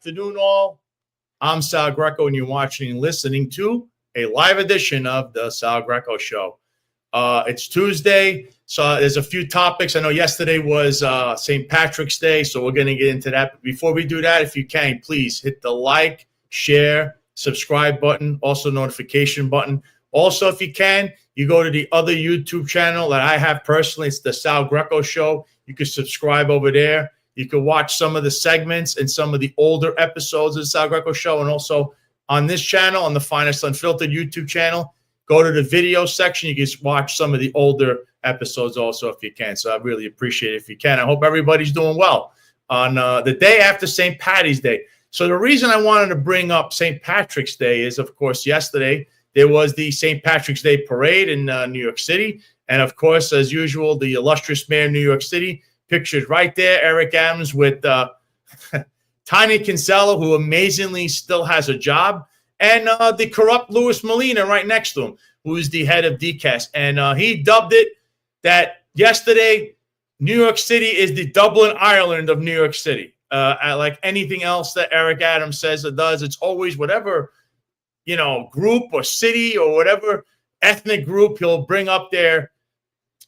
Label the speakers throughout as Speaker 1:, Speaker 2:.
Speaker 1: afternoon, all. I'm Sal Greco, and you're watching and listening to a live edition of the Sal Greco Show. It's Tuesday, so there's a few topics. I know yesterday was St. Patrick's Day, so we're going to get into that. But before we do that, if you can, please hit the like, share, subscribe button, also notification button. Also, if you can, you go to the other YouTube channel that I have personally. It's the Sal Greco Show. You can subscribe over there. You can watch some of the segments and some of the older episodes of the Sal Greco Show. And also on this channel, on the Finest Unfiltered YouTube channel, go to the video section. You can watch some of the older episodes also if you can. So I really appreciate it if you can. I hope everybody's doing well on the day after St. Patty's Day. So the reason I wanted to bring up St. Patrick's Day is, of course, yesterday there was the St. Patrick's Day parade in New York City. And, of course, as usual, the illustrious mayor of New York City, pictured right there, Eric Adams, with Tanya Kinsella, who amazingly still has a job, and the corrupt Louis Molina right next to him, who is the head of DCAS. And he dubbed it that yesterday, New York City is the Dublin, Ireland of New York City. Like anything else that Eric Adams says or does, it's always whatever, group or city or whatever ethnic group he'll bring up their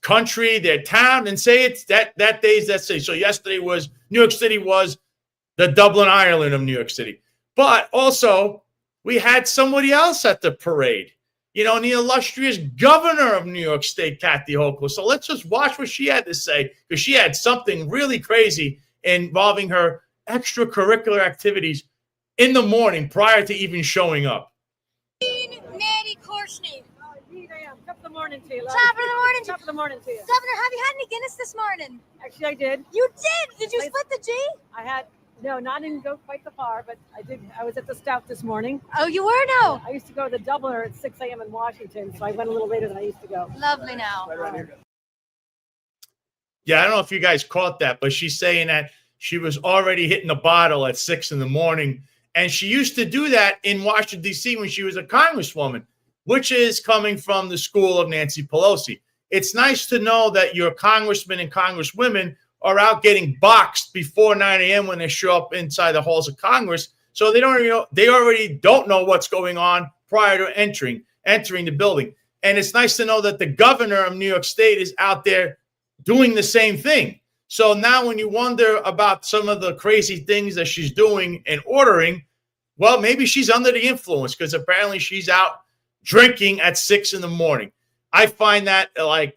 Speaker 1: country, their town, and say it's that day's that city. So yesterday was New York City was the Dublin, Ireland of New York City. But also we had somebody else at the parade, the illustrious governor of New York State, Kathy Hochul. So let's just watch what she had to say, because she had something really crazy involving her extracurricular activities in the morning prior to even showing up.
Speaker 2: Mary Korsney.
Speaker 3: Top of the morning to you.
Speaker 2: Top of the morning.
Speaker 3: Top of the morning to you.
Speaker 2: Governor, have you had any Guinness this morning?
Speaker 3: Actually, I did.
Speaker 2: You did? Did you split the G?
Speaker 3: I had, no, not didn't go quite so far, but I did. I was at the Stout this morning.
Speaker 2: Oh, you were now?
Speaker 3: I used to go to the Dubliner at 6 a.m. in Washington, so I went a little later than I used to go.
Speaker 2: Lovely now.
Speaker 1: Yeah, I don't know if you guys caught that, but she's saying that she was already hitting the bottle at 6 in the morning. And she used to do that in Washington, D.C. when she was a congresswoman, which is coming from the school of Nancy Pelosi. It's nice to know that your congressmen and congresswomen are out getting boxed before 9 a.m. when they show up inside the halls of Congress. So they already don't know what's going on prior to entering the building. And it's nice to know that the governor of New York State is out there doing the same thing. So now when you wonder about some of the crazy things that she's doing and ordering, well, maybe she's under the influence, because apparently she's out drinking at 6 in the morning. I find that I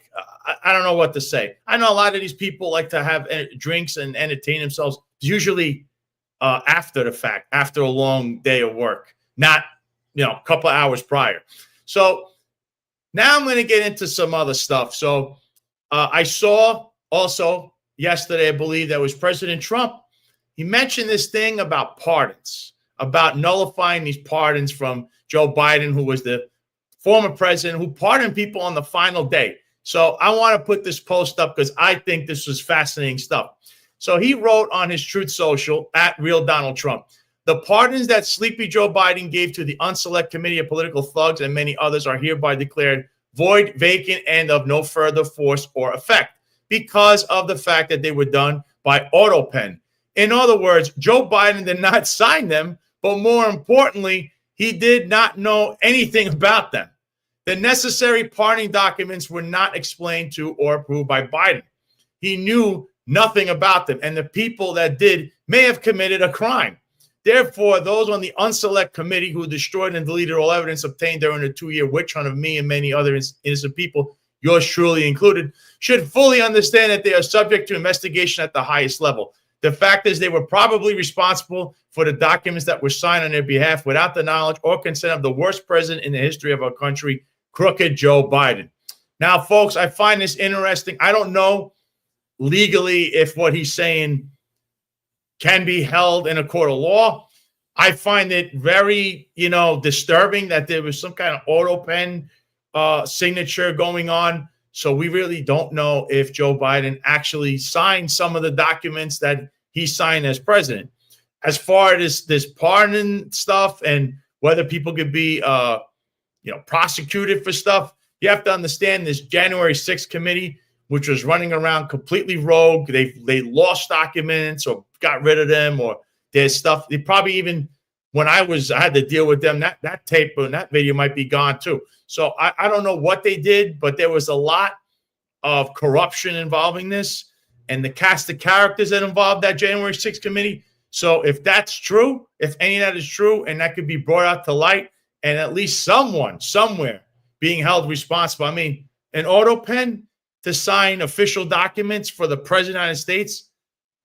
Speaker 1: don't know what to say. I know a lot of these people like to have drinks and entertain themselves, usually after the fact, after a long day of work, not, a couple of hours prior. So now I'm going to get into some other stuff. So I saw also yesterday, I believe that was President Trump. He mentioned this thing about pardons, about nullifying these pardons from Joe Biden, who was the former president who pardoned people on the final day. So I want to put this post up because I think this was fascinating stuff. So he wrote on his Truth Social, @RealDonaldTrump, the pardons that Sleepy Joe Biden gave to the Unselect Committee of Political Thugs and many others are hereby declared void, vacant, and of no further force or effect because of the fact that they were done by auto pen. In other words, Joe Biden did not sign them, but more importantly, he did not know anything about them. The necessary pardoning documents were not explained to or approved by Biden. He knew nothing about them, and the people that did may have committed a crime. Therefore, those on the Unselect Committee who destroyed and deleted all evidence obtained during the 2-year witch hunt of me and many other innocent people, yours truly included, should fully understand that they are subject to investigation at the highest level. The fact is they were probably responsible for the documents that were signed on their behalf without the knowledge or consent of the worst president in the history of our country, crooked Joe Biden. Now, folks, I find this interesting. I don't know legally if what he's saying can be held in a court of law. I find it very, disturbing that there was some kind of auto pen signature going on. So we really don't know if Joe Biden actually signed some of the documents that he signed as president. As far as this pardon stuff and whether people could be, prosecuted for stuff, you have to understand this January 6th committee, which was running around completely rogue. They lost documents or got rid of them, or There's stuff. They probably even when I had to deal with them, that tape and that video might be gone too. So I don't know what they did, but there was a lot of corruption involving this and the cast of characters that involved that January 6th committee. So if that's true, if any of that is true, and that could be brought out to light, and at least someone somewhere being held responsible. I mean, an auto pen to sign official documents for the president of the United States,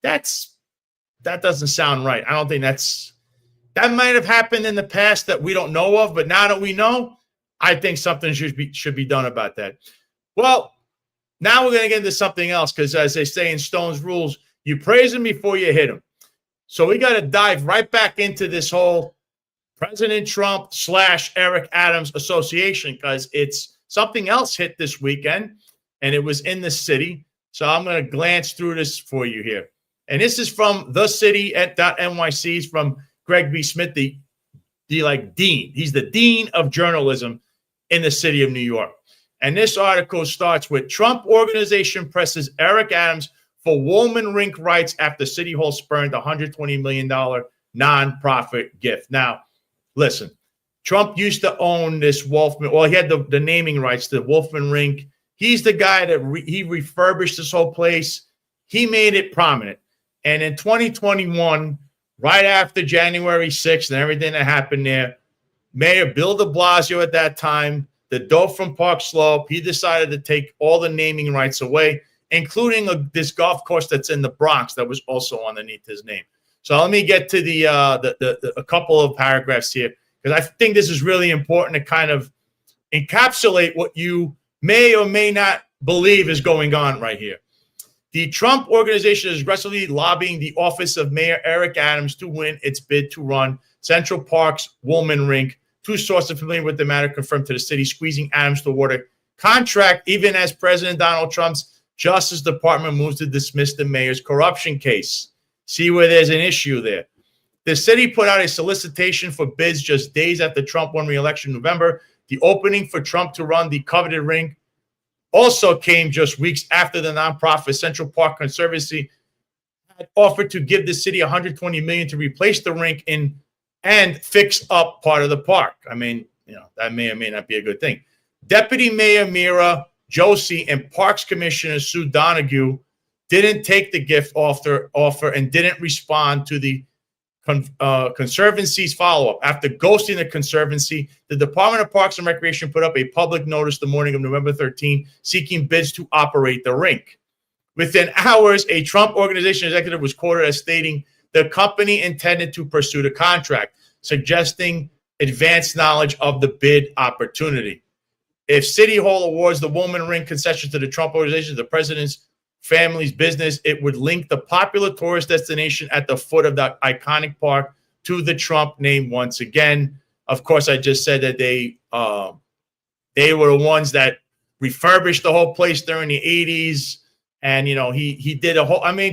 Speaker 1: that doesn't sound right. I don't think that might have happened in the past that we don't know of, but now that we know, I think something should be done about that. Well, now we're going to get into something else because, as they say in Stone's Rules, you praise him before you hit him. So we got to dive right back into this whole President Trump / Eric Adams association because it's something else hit this weekend, and it was in the city. So I'm going to glance through this for you here. And this is from thecity.nyc. It's from Greg B. Smith, the dean. He's the dean of journalism in the city of New York. And this article starts with Trump organization presses Eric Adams for Woolman Rink rights after City Hall spurned $120 million nonprofit gift. Now, listen, Trump used to own this Wolfman. Well, he had the naming rights to Wolfman Rink. He's the guy that he refurbished this whole place. He made it prominent. And in 2021, right after January 6th and everything that happened there, Mayor Bill de Blasio at that time, the dope from Park Slope, he decided to take all the naming rights away, including this golf course that's in the Bronx that was also underneath his name. So let me get to a couple of paragraphs here, because I think this is really important to kind of encapsulate what you may or may not believe is going on right here. The Trump organization is aggressively lobbying the office of Mayor Eric Adams to win its bid to run Central Park's Woolman Rink. Two sources familiar with the matter confirmed to the city, squeezing Adams to award a contract, even as President Donald Trump's Justice Department moves to dismiss the mayor's corruption case. See where there's an issue there. The city put out a solicitation for bids just days after Trump won re-election in November. The opening for Trump to run the coveted rink also came just weeks after the nonprofit Central Park Conservancy had offered to give the city $120 million to replace the rink and fix up part of the park. I mean, that may or may not be a good thing. Deputy Mayor Mira Josie and Parks Commissioner Sue Donahue didn't take the gift offer and didn't respond to the Conservancy's follow-up. After ghosting the Conservancy, the Department of Parks and Recreation put up a public notice the morning of November 13, seeking bids to operate the rink. Within hours, a Trump organization executive was quoted as stating the company intended to pursue the contract, suggesting advanced knowledge of the bid opportunity. If City Hall awards the Woolman Rink concession to the Trump organization, the president's family's business, it would link the popular tourist destination at the foot of the iconic park to the Trump name once again. Of course, I just said that they were the ones that refurbished the whole place during the 80s. And, he did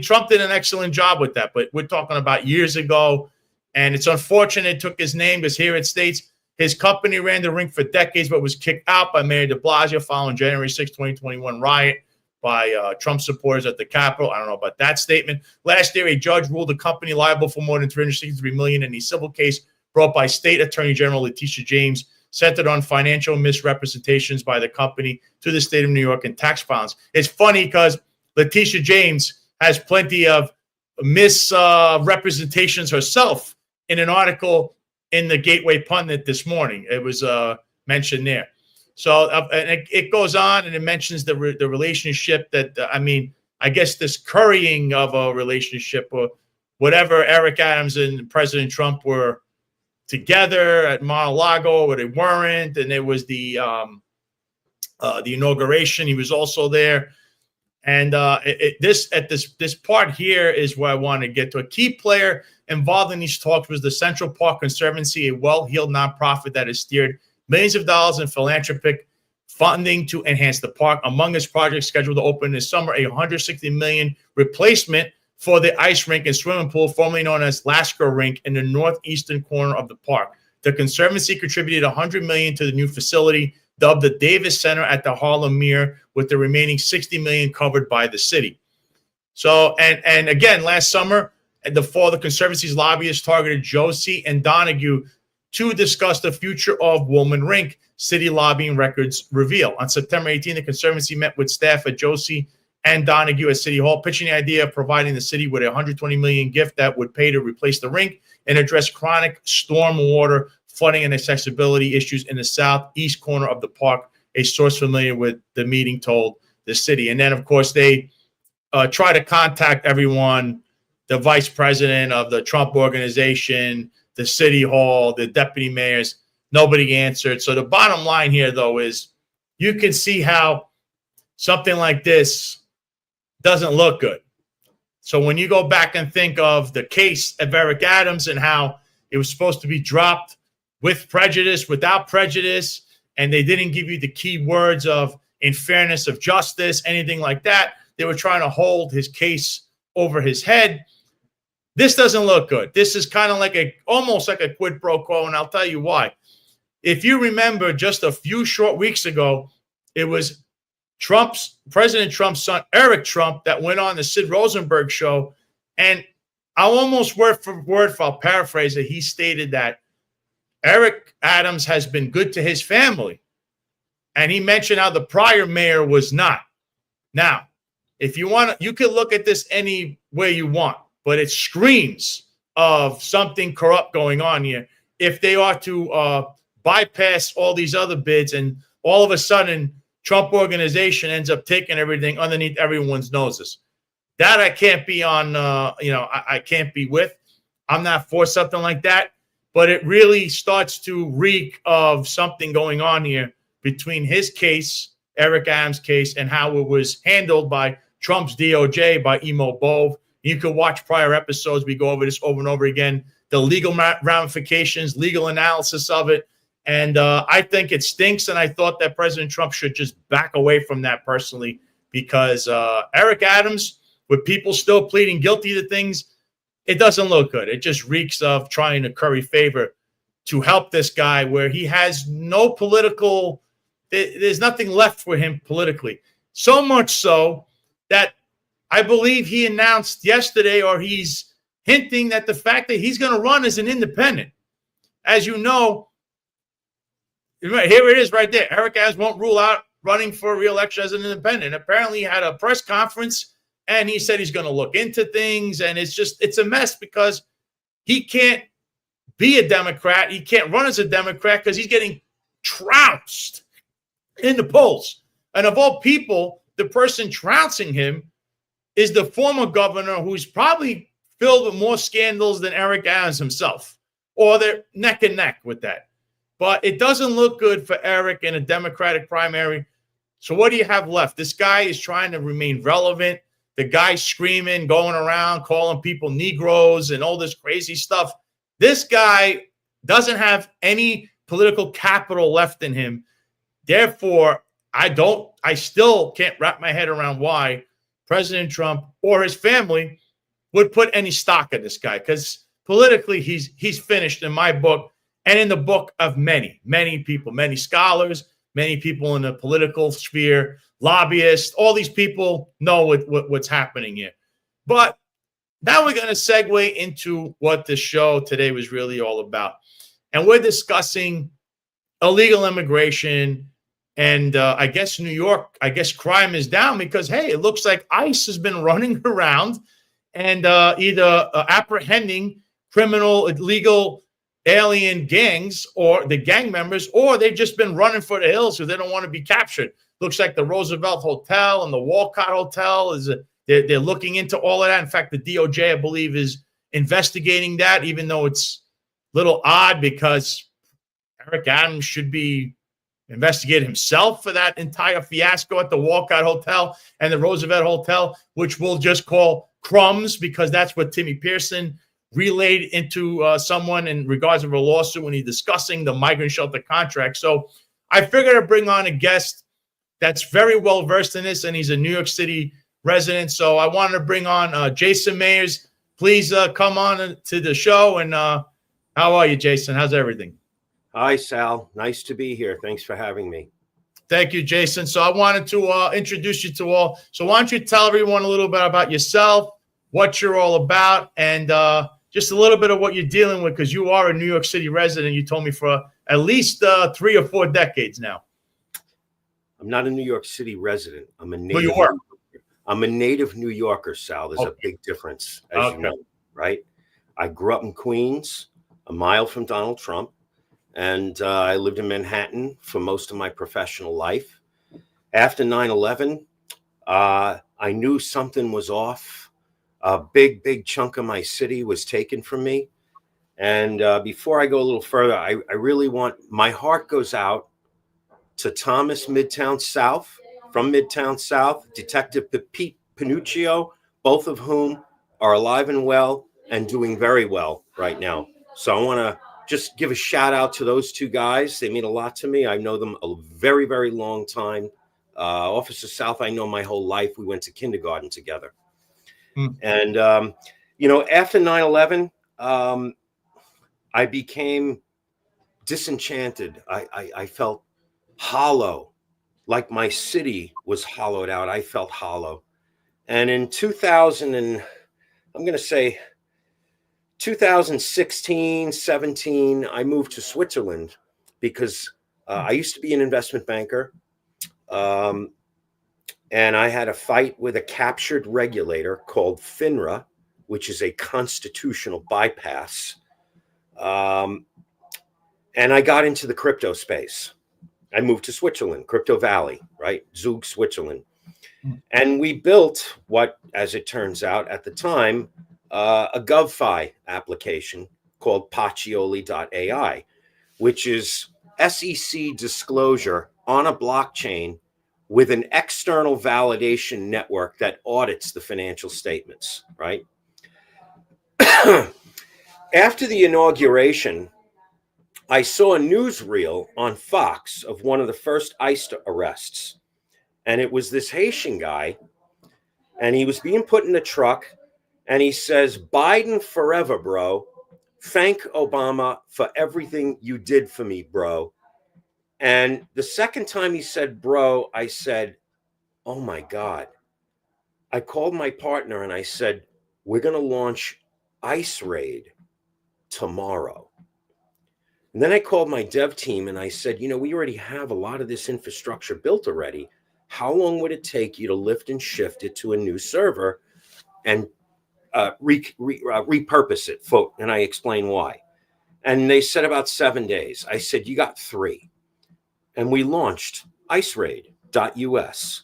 Speaker 1: Trump did an excellent job with that, but we're talking about years ago. And it's unfortunate it took his name because here it states his company ran the rink for decades, but was kicked out by Mayor de Blasio following January 6, 2021 riot by Trump supporters at the Capitol. I don't know about that statement. Last year, a judge ruled the company liable for more than $363 million in a civil case brought by State Attorney General Letitia James, centered on financial misrepresentations by the company to the state of New York and tax filings. It's funny because Letitia James has plenty of misrepresentations herself in an article in the Gateway Pundit this morning. It was mentioned there. So and it goes on and it mentions the relationship that, I guess this currying of a relationship or whatever. Eric Adams and President Trump were together at Mar-a-Lago, or they weren't. And there was the inauguration. He was also there. And this part here is where I want to get to. A key player involved in these talks was the Central Park Conservancy, a well-heeled nonprofit that has steered millions of dollars in philanthropic funding to enhance the park. Among its projects scheduled to open this summer, a $160 million replacement for the ice rink and swimming pool, formerly known as Lasker Rink, in the northeastern corner of the park. The Conservancy contributed $100 million to the new facility, dubbed the Davis Center at the Harlem Mere, with the remaining $60 million covered by the city. So, and again, last summer, the fall of the Conservancy's lobbyists targeted Josie and Donahue to discuss the future of Woolman Rink, city lobbying records reveal. On September 18, the Conservancy met with staff at Josie and Donahue at City Hall, pitching the idea of providing the city with a $120 million gift that would pay to replace the rink and address chronic stormwater flooding and accessibility issues in the southeast corner of the park. A source familiar with the meeting told the city. And then, of course, they try to contact everyone, the vice president of the Trump organization, the city hall, the deputy mayors. Nobody answered. So the bottom line here, though, is you can see how something like this doesn't look good. So when you go back and think of the case of Eric Adams and how it was supposed to be dropped with prejudice, without prejudice, and they didn't give you the key words of in fairness of justice, anything like that, they were trying to hold his case over his head. This doesn't look good. This is kind of like almost like a quid pro quo, and I'll tell you why. If you remember just a few short weeks ago, it was President Trump's son, Eric Trump, that went on the Sid Rosenberg show. And I'll almost word for word, I'll paraphrase it, he stated that Eric Adams has been good to his family. And he mentioned how the prior mayor was not. Now, if you want to, you can look at this any way you want, but it screams of something corrupt going on here. If they are to bypass all these other bids and all of a sudden Trump organization ends up taking everything underneath everyone's noses. That I can't be on, I can't be with. I'm not for something like that, but it really starts to reek of something going on here between his case, Eric Adams' case, and how it was handled by Trump's DOJ, by Emo Bove. You can watch prior episodes. We go over this over and over again, the legal ramifications, legal analysis of it. And I think it stinks, and I thought that President Trump should just back away from that personally, because Eric Adams, with people still pleading guilty to things, it doesn't look good. It just reeks of trying to curry favor to help this guy where he has no political – there's nothing left for him politically. So much so that I believe he announced yesterday, or he's hinting that the fact that he's going to run as an independent. As you know, here it is right there. Eric Adams won't rule out running for re-election as an independent. Apparently he had a press conference and he said he's going to look into things. And it's a mess because he can't be a Democrat. He can't run as a Democrat because he's getting trounced in the polls. And of all people, the person trouncing him is the former governor, who's probably filled with more scandals than Eric Adams himself, or they're neck and neck with that. But it doesn't look good for Eric in a Democratic primary. So what do you have left? This guy is trying to remain relevant. The guy's screaming, going around, calling people Negroes and all this crazy stuff. This guy doesn't have any political capital left in him. Therefore, I still can't wrap my head around why President Trump or his family would put any stock in this guy, because politically he's finished in my book. And in the book of many, many people, many scholars, many people in the political sphere, lobbyists, all these people know what's happening here. But now we're going to segue into what the show today was really all about. And we're discussing illegal immigration. And I guess New York, crime is down because, hey, it looks like ICE has been running around and either apprehending criminal, illegal alien gangs or the gang members, or they've just been running for the hills because they don't want to be captured. Looks like the Roosevelt Hotel and the Walcott Hotel they're looking into all of that. In fact, the DOJ, I believe, is investigating that, even though it's a little odd because Eric Adams should be investigated himself for that entire fiasco at the Walcott Hotel and the Roosevelt Hotel, which we'll just call crumbs because that's what Timmy Pearson relayed into someone in regards of a lawsuit when he's discussing the migrant shelter contract. So I figured I'd bring on a guest that's very well versed in this, and he's a New York City resident. So I wanted to bring on Jason Meyers. Please come on to the show. And how are you, Jason? How's everything?
Speaker 4: Hi, Sal. Nice to be here. Thanks for having me.
Speaker 1: Thank you, Jason. So I wanted to introduce you to all. So why don't you tell everyone a little bit about yourself, what you're all about, and just a little bit of what you're dealing with, because you are a New York City resident. You told me for at least 3 or 4 decades now.
Speaker 4: I'm not a New York City resident. I'm a native.
Speaker 1: Well, you were.
Speaker 4: I'm a native New Yorker, Sal. There's a big difference, as you know, right? I grew up in Queens, a mile from Donald Trump, and I lived in Manhattan for most of my professional life. After 9/11, I knew something was off. A big chunk of my city was taken from me. And before I go a little further, I really want, my heart goes out to Thomas Midtown South, from Midtown South, Detective Pete Panuccio, both of whom are alive and well and doing very well right now. So I want to just give a shout out to those 2 guys. They mean a lot to me. I know them a very, very long time. Officer South, I know my whole life. We went to kindergarten together. And, after 9/11, I became disenchanted. I felt hollow, like my city was hollowed out. I felt hollow. And in 2016, 17, I moved to Switzerland because I used to be an investment banker. And I had a fight with a captured regulator called FINRA, which is a constitutional bypass. And I got into the crypto space. I moved to Switzerland, Crypto Valley, right? Zug, Switzerland. And we built what, as it turns out at the time, a GovFi application called Pacioli.ai, which is SEC disclosure on a blockchain with an external validation network that audits the financial statements, right? After the inauguration, I saw a newsreel on Fox of one of the first ICE arrests. And it was this Haitian guy, and he was being put in a truck, and he says, "Biden forever, bro. Thank Obama for everything you did for me, bro." And the second time he said, "bro," I said, "Oh my God." I called my partner and I said, "We're going to launch ICE Raid tomorrow." And then I called my dev team and I said, we already have a lot of this infrastructure built already. How long would it take you to lift and shift it to a new server and repurpose it? And I explained why. And they said about 7 days. I said, "You got 3. And we launched IceRaid.us,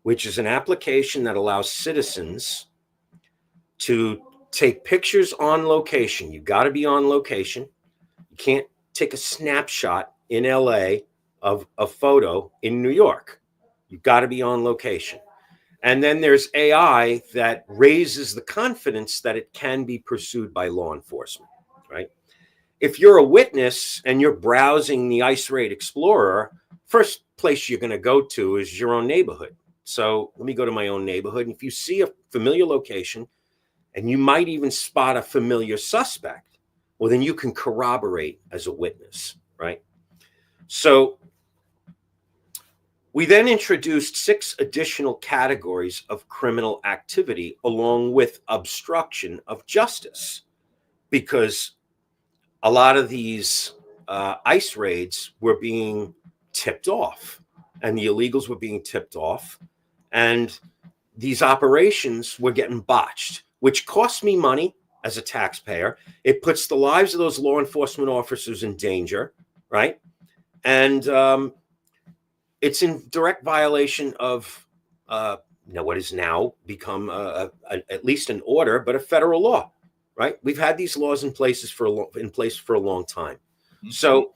Speaker 4: which is an application that allows citizens to take pictures on location. You got to be on location. You can't take a snapshot in LA of a photo in New York. You've got to be on location. And then there's AI that raises the confidence that it can be pursued by law enforcement, right? If you're a witness and you're browsing the ICE Raid Explorer, first place you're going to go to is your own neighborhood. So let me go to my own neighborhood. And if you see a familiar location and you might even spot a familiar suspect, well, then you can corroborate as a witness, right? So we then introduced 6 additional categories of criminal activity along with obstruction of justice, because a lot of these ICE raids were being tipped off and the illegals were being tipped off, and these operations were getting botched, which cost me money as a taxpayer. It puts the lives of those law enforcement officers in danger, right? And it's in direct violation of what has now become at least an order, but a federal law, right? We've had these laws in place for a long time. Mm-hmm. So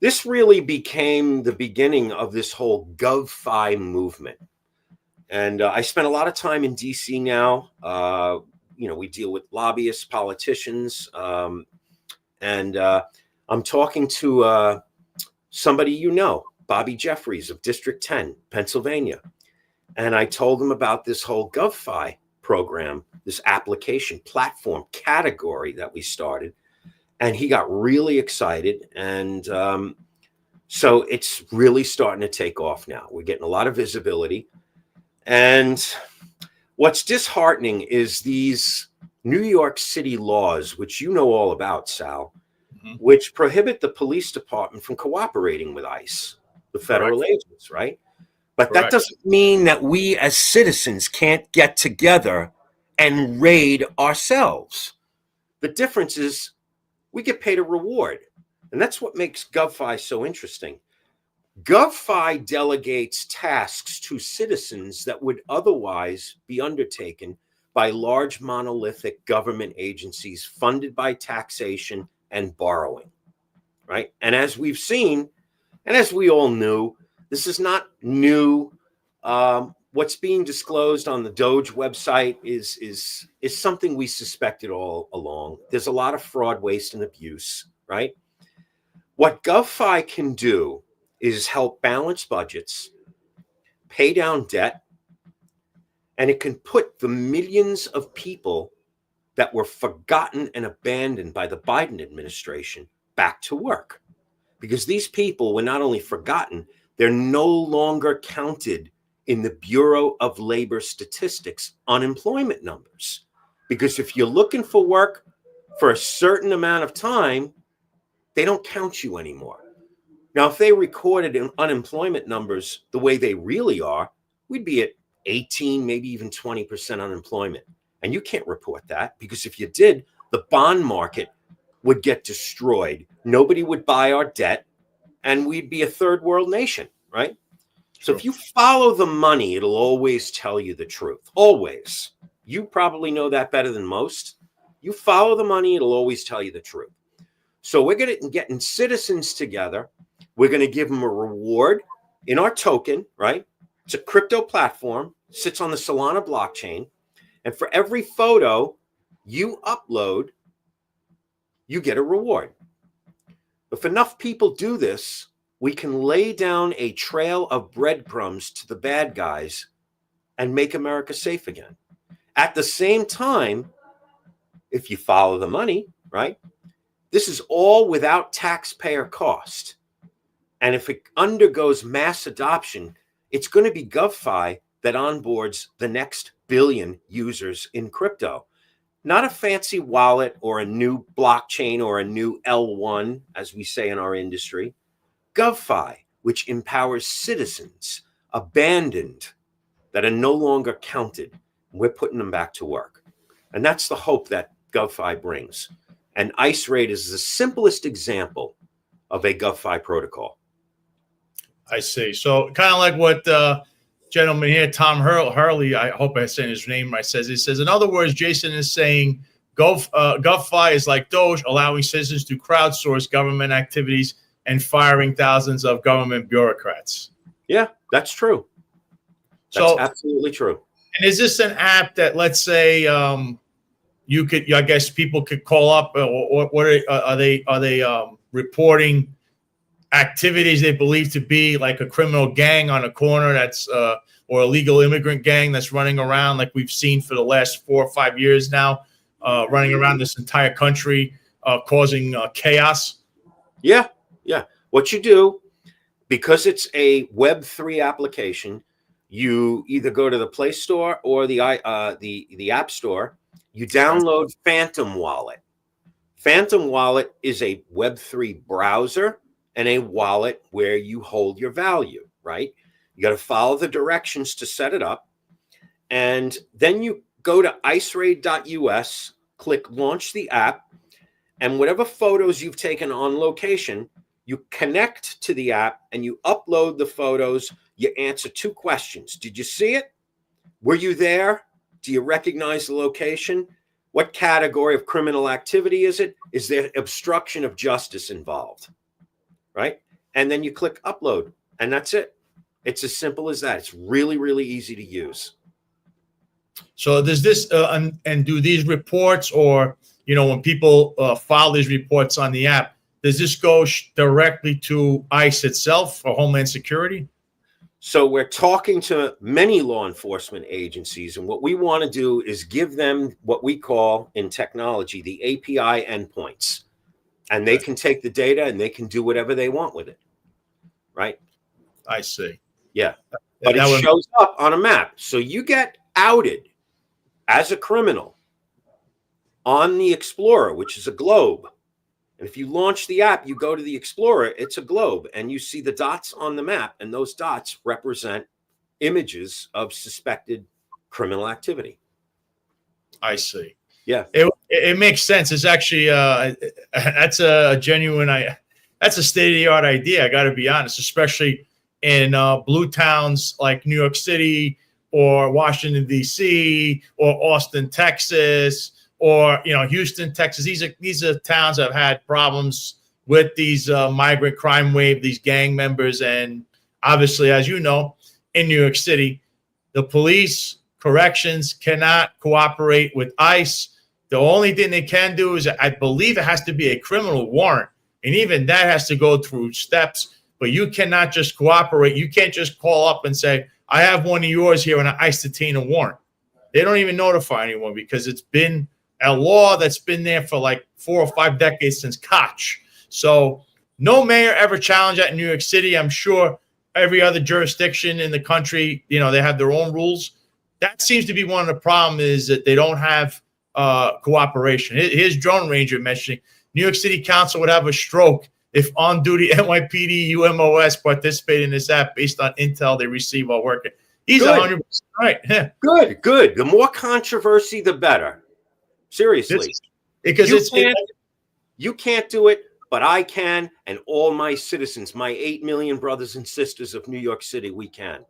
Speaker 4: this really became the beginning of this whole GovFi movement. And I spent a lot of time in DC now. We deal with lobbyists, politicians, and I'm talking to somebody Bobby Jeffries of District 10, Pennsylvania. And I told him about this whole GovFi program, this application platform category that we started. And he got really excited. And so it's really starting to take off now. We're getting a lot of visibility. And What's disheartening is these New York City laws, which you know all about, Sal, which prohibit the police department from cooperating with ICE, the federal agents, right? But that doesn't mean that we as citizens can't get together and raid ourselves. The difference is we get paid a reward. And that's what makes GovFi so interesting. GovFi delegates tasks to citizens that would otherwise be undertaken by large monolithic government agencies funded by taxation and borrowing, right? And as we've seen, and as we all knew, this is not new. What's being disclosed on the Doge website is something we suspected all along. There's a lot of fraud, waste, and abuse, right? What GovFi can do is help balance budgets, pay down debt, and it can put the millions of people that were forgotten and abandoned by the Biden administration back to work. Because these people were not only forgotten, they're no longer counted in the Bureau of Labor Statistics unemployment numbers. Because if you're looking for work for a certain amount of time, they don't count you anymore. Now, if they recorded unemployment numbers the way they really are, we'd be at 18, maybe even 20% unemployment. And you can't report that, because if you did, the bond market would get destroyed. Nobody would buy our debt, and we'd be a third world nation, right? So if you follow the money, it'll always tell you the truth. Always. You probably know that better than most. You follow the money, it'll always tell you the truth. So we're getting citizens together. We're going to give them a reward in our token, right? It's a crypto platform, sits on the Solana blockchain. And for every photo you upload, you get a reward. If enough people do this, we can lay down a trail of breadcrumbs to the bad guys and make America safe again. At the same time, if you follow the money, right? This is all without taxpayer cost. And if it undergoes mass adoption, it's going to be GovFi that onboards the next billion users in crypto. Not a fancy wallet or a new blockchain or a new L1, as we say in our industry. GovFi, which empowers citizens abandoned that are no longer counted. We're putting them back to work. And that's the hope that GovFi brings. And ICE Raid is the simplest example of a GovFi protocol.
Speaker 1: I see. So kind of like what gentleman here, Tom Hurley, I hope I said his name right, he says, in other words, Jason is saying GovFi is like Doge, allowing citizens to crowdsource government activities and firing thousands of government bureaucrats.
Speaker 4: Yeah, that's true. That's absolutely true.
Speaker 1: And is this an app that, let's say, you could, I guess people could call up, or what are they reporting activities they believe to be like a criminal gang on a corner that's or a legal immigrant gang that's running around, like we've seen for the last 4 or 5 years now, running around this entire country, causing chaos? Yeah.
Speaker 4: What you do, because it's a Web3 application, you either go to the Play Store or the App Store. You download Phantom Wallet. Phantom Wallet is a Web3 browser and a wallet where you hold your value, right? You got to follow the directions to set it up. And then you go to iceraid.us, click launch the app, and whatever photos you've taken on location, you connect to the app and you upload the photos. You answer 2 questions. Did you see it? Were you there? Do you recognize the location? What category of criminal activity is it? Is there obstruction of justice involved? Right? And then you click upload, and that's it. It's as simple as that. It's really, really easy to use.
Speaker 1: So does this and do these reports, or when people file these reports on the app, does this go directly to ICE itself for Homeland Security?
Speaker 4: So we're talking to many law enforcement agencies, and what we want to do is give them what we call in technology the API endpoints, and they can take the data and they can do whatever they want with it, right?
Speaker 1: I see.
Speaker 4: Yeah, but it shows up on a map. So you get outed as a criminal on the Explorer, which is a globe. And if you launch the app, you go to the Explorer, it's a globe, and you see the dots on the map, and those dots represent images of suspected criminal activity.
Speaker 1: I see.
Speaker 4: Yeah.
Speaker 1: It makes sense. It's actually that's a genuine that's a state-of-the-art idea, I got to be honest, especially in blue towns like New York City or Washington D.C. or Austin, Texas, or Houston, Texas. These are towns that have had problems with these migrant crime wave, these gang members, and obviously, as you know, in New York City, the police, corrections cannot cooperate with ICE. The only thing they can do is, I believe, it has to be a criminal warrant, and even that has to go through steps. But you cannot just cooperate. You can't just call up and say, "I have one of yours here, and I ICE detain a warrant." They don't even notify anyone because it's been a law that's been there for like 4 or 5 decades since Koch. So no mayor ever challenged that in New York City. I'm sure every other jurisdiction in the country, they have their own rules. That seems to be one of the problems, is that they don't have cooperation. Here's Drone Ranger mentioning New York City Council would have a stroke if on-duty NYPD UMOS participate in this app based on intel they receive while working. He's 100% right. Yeah.
Speaker 4: Good. The more controversy, the better. Seriously.
Speaker 1: Because
Speaker 4: you can't do it, but I can, and all my citizens, my 8 million brothers and sisters of New York City, we can.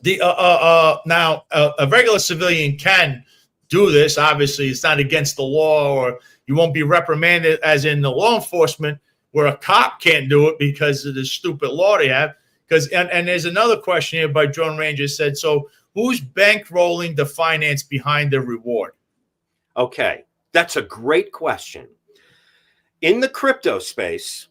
Speaker 1: Now, a regular civilian can do this. Obviously, it's not against the law, or you won't be reprimanded as in the law enforcement, where a cop can't do it because of the stupid law they have. And there's another question here by Drone Ranger said, so who's bankrolling the finance behind the reward?
Speaker 4: Okay, that's a great question. In the crypto space,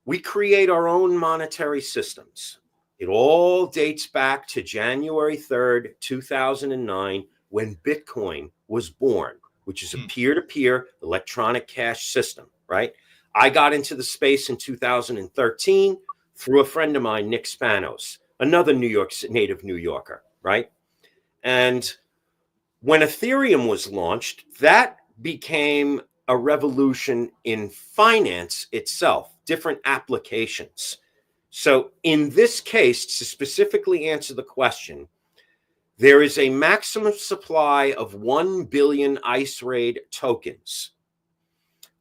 Speaker 4: we create our own monetary systems. It all dates back to January 3rd, 2009, when Bitcoin was born, which is a peer-to-peer electronic cash system, right? I got into the space in 2013 through a friend of mine, Nick Spanos, another native New Yorker, right? And when Ethereum was launched, that became a revolution in finance itself, different applications. So in this case, to specifically answer the question, there is a maximum supply of 1 billion ICE raid tokens.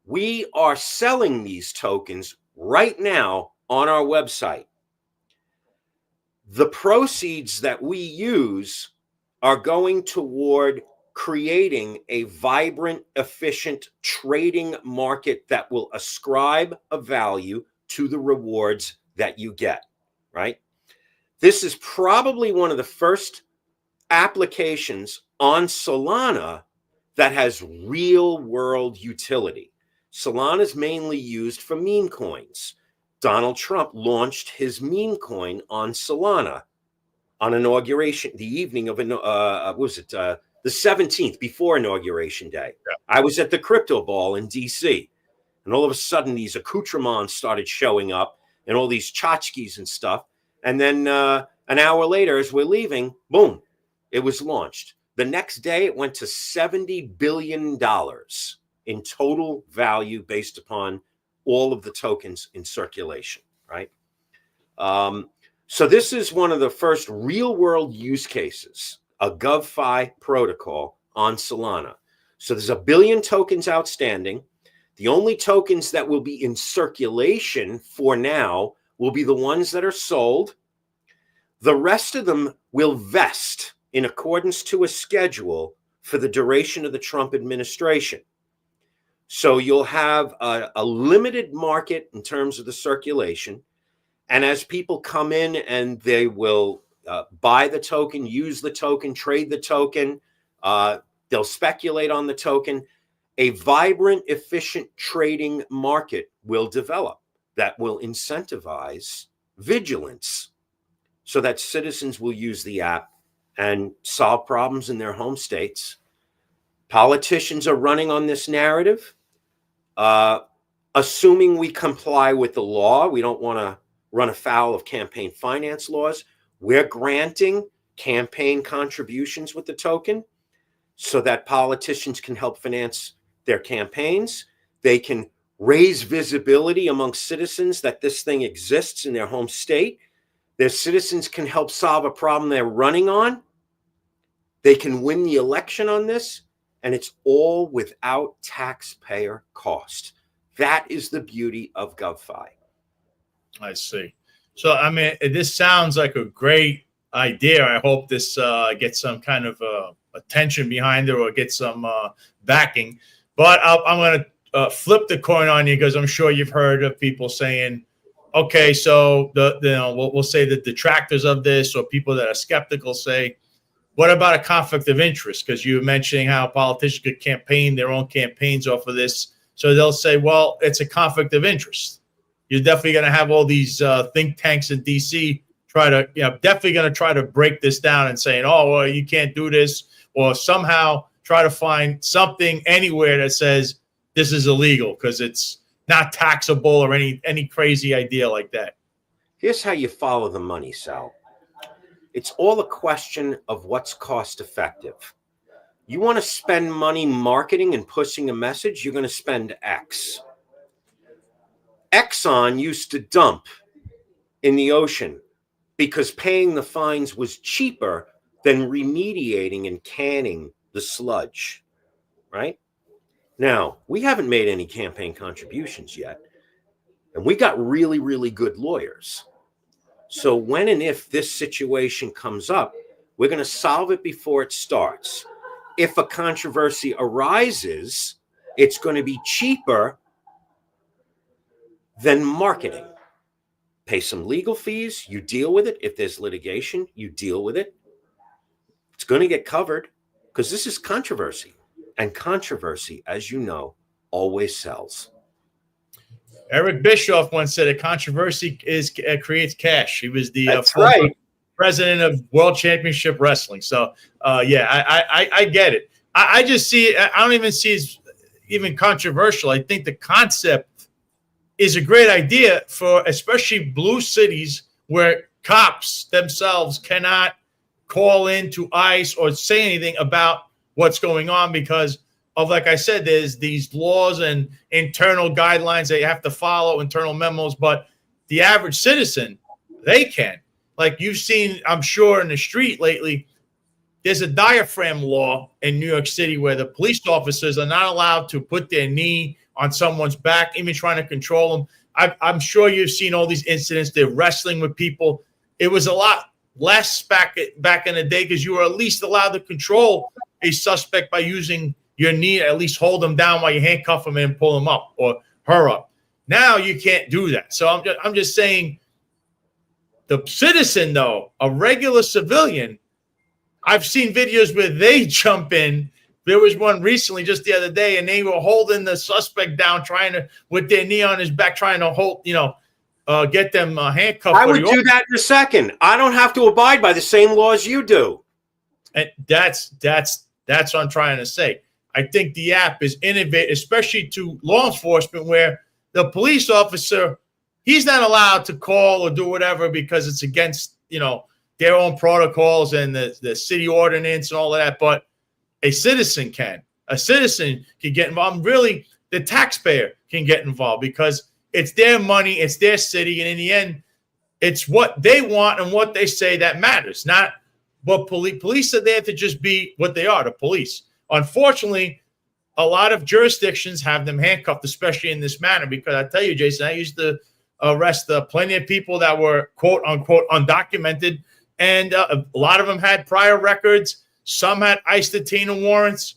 Speaker 4: We are selling these tokens right now on our website. The proceeds that we use are going toward creating a vibrant, efficient trading market that will ascribe a value to the rewards that you get, right? This is probably one of the first applications on Solana that has real world utility. Solana is mainly used for meme coins. Donald Trump launched his meme coin on Solana on inauguration, the evening of, the 17th, before Inauguration Day. Yeah. I was at the Crypto Ball in DC, and all of a sudden these accoutrements started showing up and all these tchotchkes and stuff. And then an hour later, as we're leaving, boom, it was launched. The next day, it went to $70 billion in total value based upon all of the tokens in circulation, right? So this is one of the first real-world use cases, a GovFi protocol on Solana. So there's 1 billion tokens outstanding. The only tokens that will be in circulation for now will be the ones that are sold. The rest of them will vest in accordance to a schedule for the duration of the Trump administration. So you'll have a limited market in terms of the circulation. And as people come in and they will buy the token, use the token, trade the token, they'll speculate on the token, a vibrant, efficient trading market will develop that will incentivize vigilance so that citizens will use the app and solve problems in their home states. Politicians are running on this narrative. Assuming we comply with the law, we don't want to run afoul of campaign finance laws. We're granting campaign contributions with the token. so that politicians can help finance their campaigns. They can raise visibility among citizens that this thing exists in their home state. Their citizens can help solve a problem they're running on. They can win the election on this, and it's all without taxpayer cost. That is the beauty of GovFi.
Speaker 1: I see. So, I mean, this sounds like a great idea. I hope this gets some kind of attention behind it or get some backing. But I'm going to flip the coin on you, because I'm sure you've heard of people saying, okay, so we'll say the detractors of this or people that are skeptical say, what about a conflict of interest? Because you were mentioning how politicians could campaign their own campaigns off of this. So they'll say, well, it's a conflict of interest. You're definitely going to have all these think tanks in D.C. definitely going to try to break this down and saying, oh, well, you can't do this, or somehow try to find something anywhere that says this is illegal because it's not taxable or any crazy idea like that.
Speaker 4: Here's how you follow the money, Sal. It's all a question of what's cost effective. You want to spend money marketing and pushing a message, you're going to spend X. Exxon used to dump in the ocean because paying the fines was cheaper than remediating and canning the sludge, right? Now, we haven't made any campaign contributions yet, and we got really, really good lawyers. So when and if this situation comes up, we're going to solve it before it starts. If a controversy arises, it's going to be cheaper than marketing. Pay some legal fees, you deal with it. If there's litigation, you deal with it. It's going to get covered because this is controversy. And controversy, as you know, always sells.
Speaker 1: Eric Bischoff once said a controversy creates cash. He was the president of World Championship Wrestling. So, I get it. I just see it. I don't even see it as even controversial. I think the concept is a great idea for especially blue cities where cops themselves cannot call into ICE or say anything about what's going on because of, like I said, there's these laws and internal guidelines that you have to follow, internal memos, but the average citizen, they can. Like you've seen, I'm sure, in the street lately, there's a diaphragm law in New York City where the police officers are not allowed to put their knee on someone's back, even trying to control them. I'm sure you've seen all these incidents. They're wrestling with people. It was a lot less back in the day because you were at least allowed to control a suspect by using your knee, at least hold them down while you handcuff them and pull them up or her up. Now you can't do that. So I'm just saying the citizen, though, a regular civilian, I've seen videos where they jump in. There was one recently just the other day, and they were holding the suspect down, trying to, with their knee on his back, trying to hold, get them handcuffed.
Speaker 4: I would do that in a second. I don't have to abide by the same laws you do.
Speaker 1: And that's what I'm trying to say. I think the app is innovative, especially to law enforcement, where the police officer, he's not allowed to call or do whatever because it's against, their own protocols and the city ordinance and all of that. But a citizen can. A citizen can get involved. Really, the taxpayer can get involved because it's their money, it's their city, and in the end, it's what they want and what they say that matters. Not what police are there to just be what they are, the police. Unfortunately, a lot of jurisdictions have them handcuffed, especially in this manner, because I tell you, Jason, I used to arrest plenty of people that were, quote unquote, undocumented. And a lot of them had prior records. Some had ICE detainer warrants.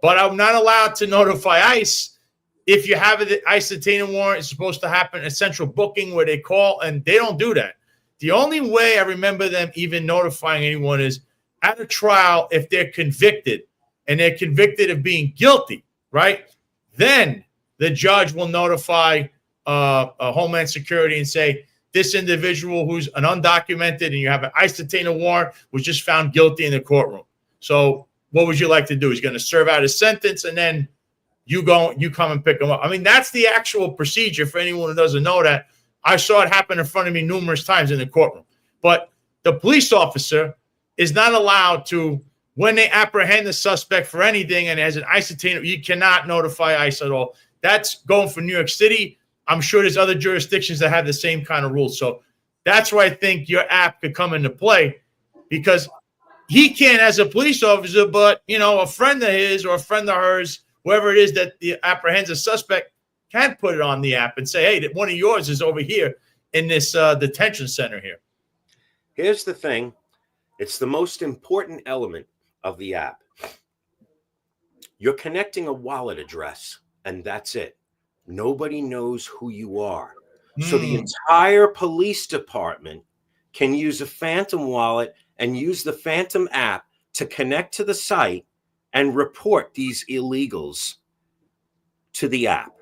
Speaker 1: But I'm not allowed to notify ICE. If you have an ICE detainer warrant, it's supposed to happen at central booking where they call, and they don't do that. The only way I remember them even notifying anyone is at a trial if they're convicted. And they're convicted of being guilty, right? Then the judge will notify Homeland Security and say, this individual who's an undocumented and you have an ICE detainer warrant was just found guilty in the courtroom. So what would you like to do? He's going to serve out his sentence and then you come and pick him up. I mean, that's the actual procedure for anyone who doesn't know that. I saw it happen in front of me numerous times in the courtroom. But the police officer is not allowed to, when they apprehend the suspect for anything and has an ICE detainer, you cannot notify ICE at all. That's going for New York City. I'm sure there's other jurisdictions that have the same kind of rules. So that's where I think your app could come into play, because he can't as a police officer, but, you know, a friend of his or a friend of hers, whoever it is that apprehends a suspect, can put it on the app and say, hey, one of yours is over here in this detention center here.
Speaker 4: Here's the thing. It's the most important element of the app. You're connecting a wallet address, and that's it. Nobody knows who you are. So the entire police department can use a phantom wallet and use the phantom app to connect to the site and report these illegals to the app.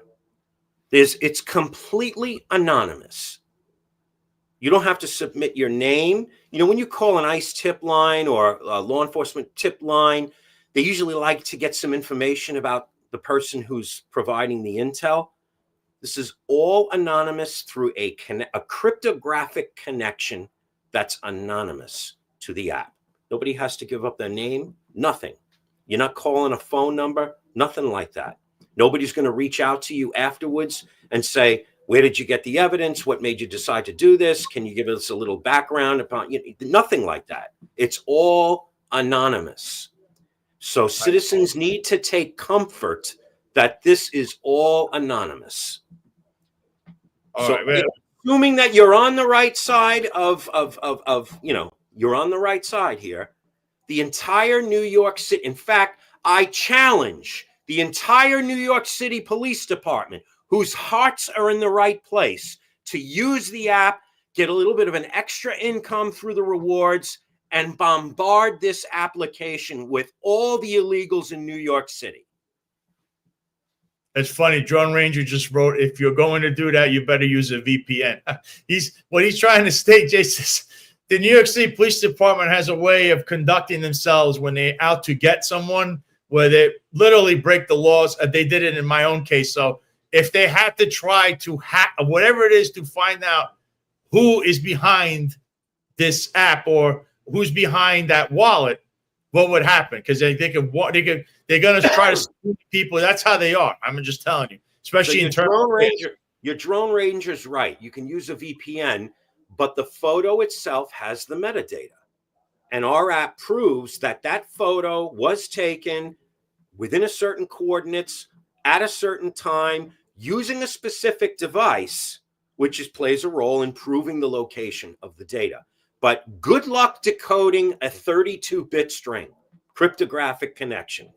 Speaker 4: It's completely anonymous. You don't have to submit your name. You know, when you call an ICE tip line or a law enforcement tip line, they usually like to get some information about the person who's providing the intel. This is all anonymous through a cryptographic connection that's anonymous to the app. Nobody has to give up their name, nothing. You're not calling a phone number, nothing like that. Nobody's going to reach out to you afterwards and say, where did you get the evidence? What made you decide to do this? Can you give us a little background about you? Nothing like that. It's all anonymous. So citizens need to take comfort that this is all anonymous. Assuming that you're on the right side of you're on the right side here, the entire New York City, in fact, I challenge the entire New York City Police Department, whose hearts are in the right place, to use the app, get a little bit of an extra income through the rewards, and bombard this application with all the illegals in New York City.
Speaker 1: It's funny. Drone Ranger just wrote, if you're going to do that, you better use a VPN. What he's trying to state, Jason, the New York City Police Department has a way of conducting themselves when they're out to get someone, where they literally break the laws. They did it in my own case. So if they had to try to hack whatever it is to find out who is behind this app or who's behind that wallet, what would happen? Because they're going to try to spook people. That's how they are. I'm just telling you, especially in terms of
Speaker 4: your Drone Ranger's right. You can use a VPN, but the photo itself has the metadata. And our app proves that that photo was taken within a certain coordinates at a certain time using a specific device, which plays a role in proving the location of the data. But good luck decoding a 32-bit string, cryptographic connection.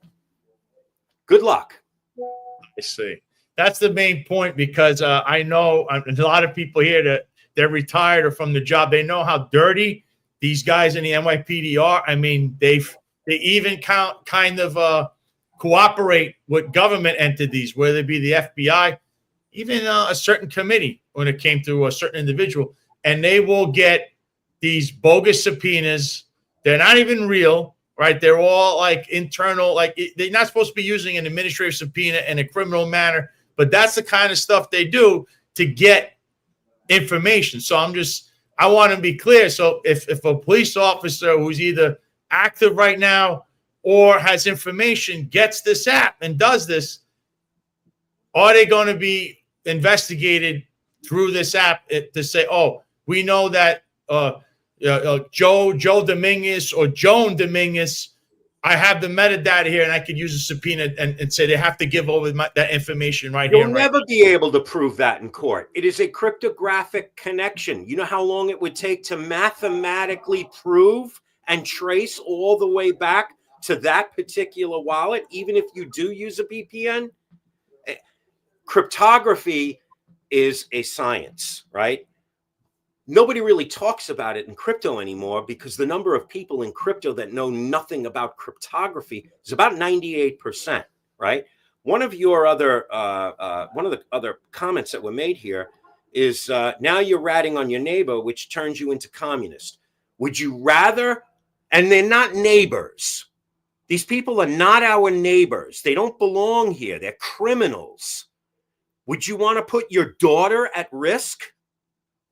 Speaker 4: Good luck.
Speaker 1: I see. That's the main point, because I know a lot of people here that they're retired or from the job. They know how dirty these guys in the NYPD are. I mean, they even kind of cooperate with government entities, whether it be the FBI, even a certain committee when it came to a certain individual, and they will get these bogus subpoenas. They're not even real, right? They're all like internal, like they're not supposed to be using an administrative subpoena in a criminal manner, but that's the kind of stuff they do to get information. So I want to be clear. So if a police officer who's either active right now or has information gets this app and does this, are they going to be investigated through this app to say, oh, we know that Joe Dominguez or Joan Dominguez, I have the metadata here and I could use a subpoena and say they have to give over that information right here.
Speaker 4: You'll never be able to prove that in court. It is a cryptographic connection. You know how long it would take to mathematically prove and trace all the way back to that particular wallet, even if you do use a VPN? Cryptography is a science, right? Nobody really talks about it in crypto anymore because the number of people in crypto that know nothing about cryptography is about 98%, right? One of the other comments that were made here is now you're ratting on your neighbor, which turns you into communist. Would you rather, and they're not neighbors. These people are not our neighbors. They don't belong here. They're criminals. Would you want to put your daughter at risk?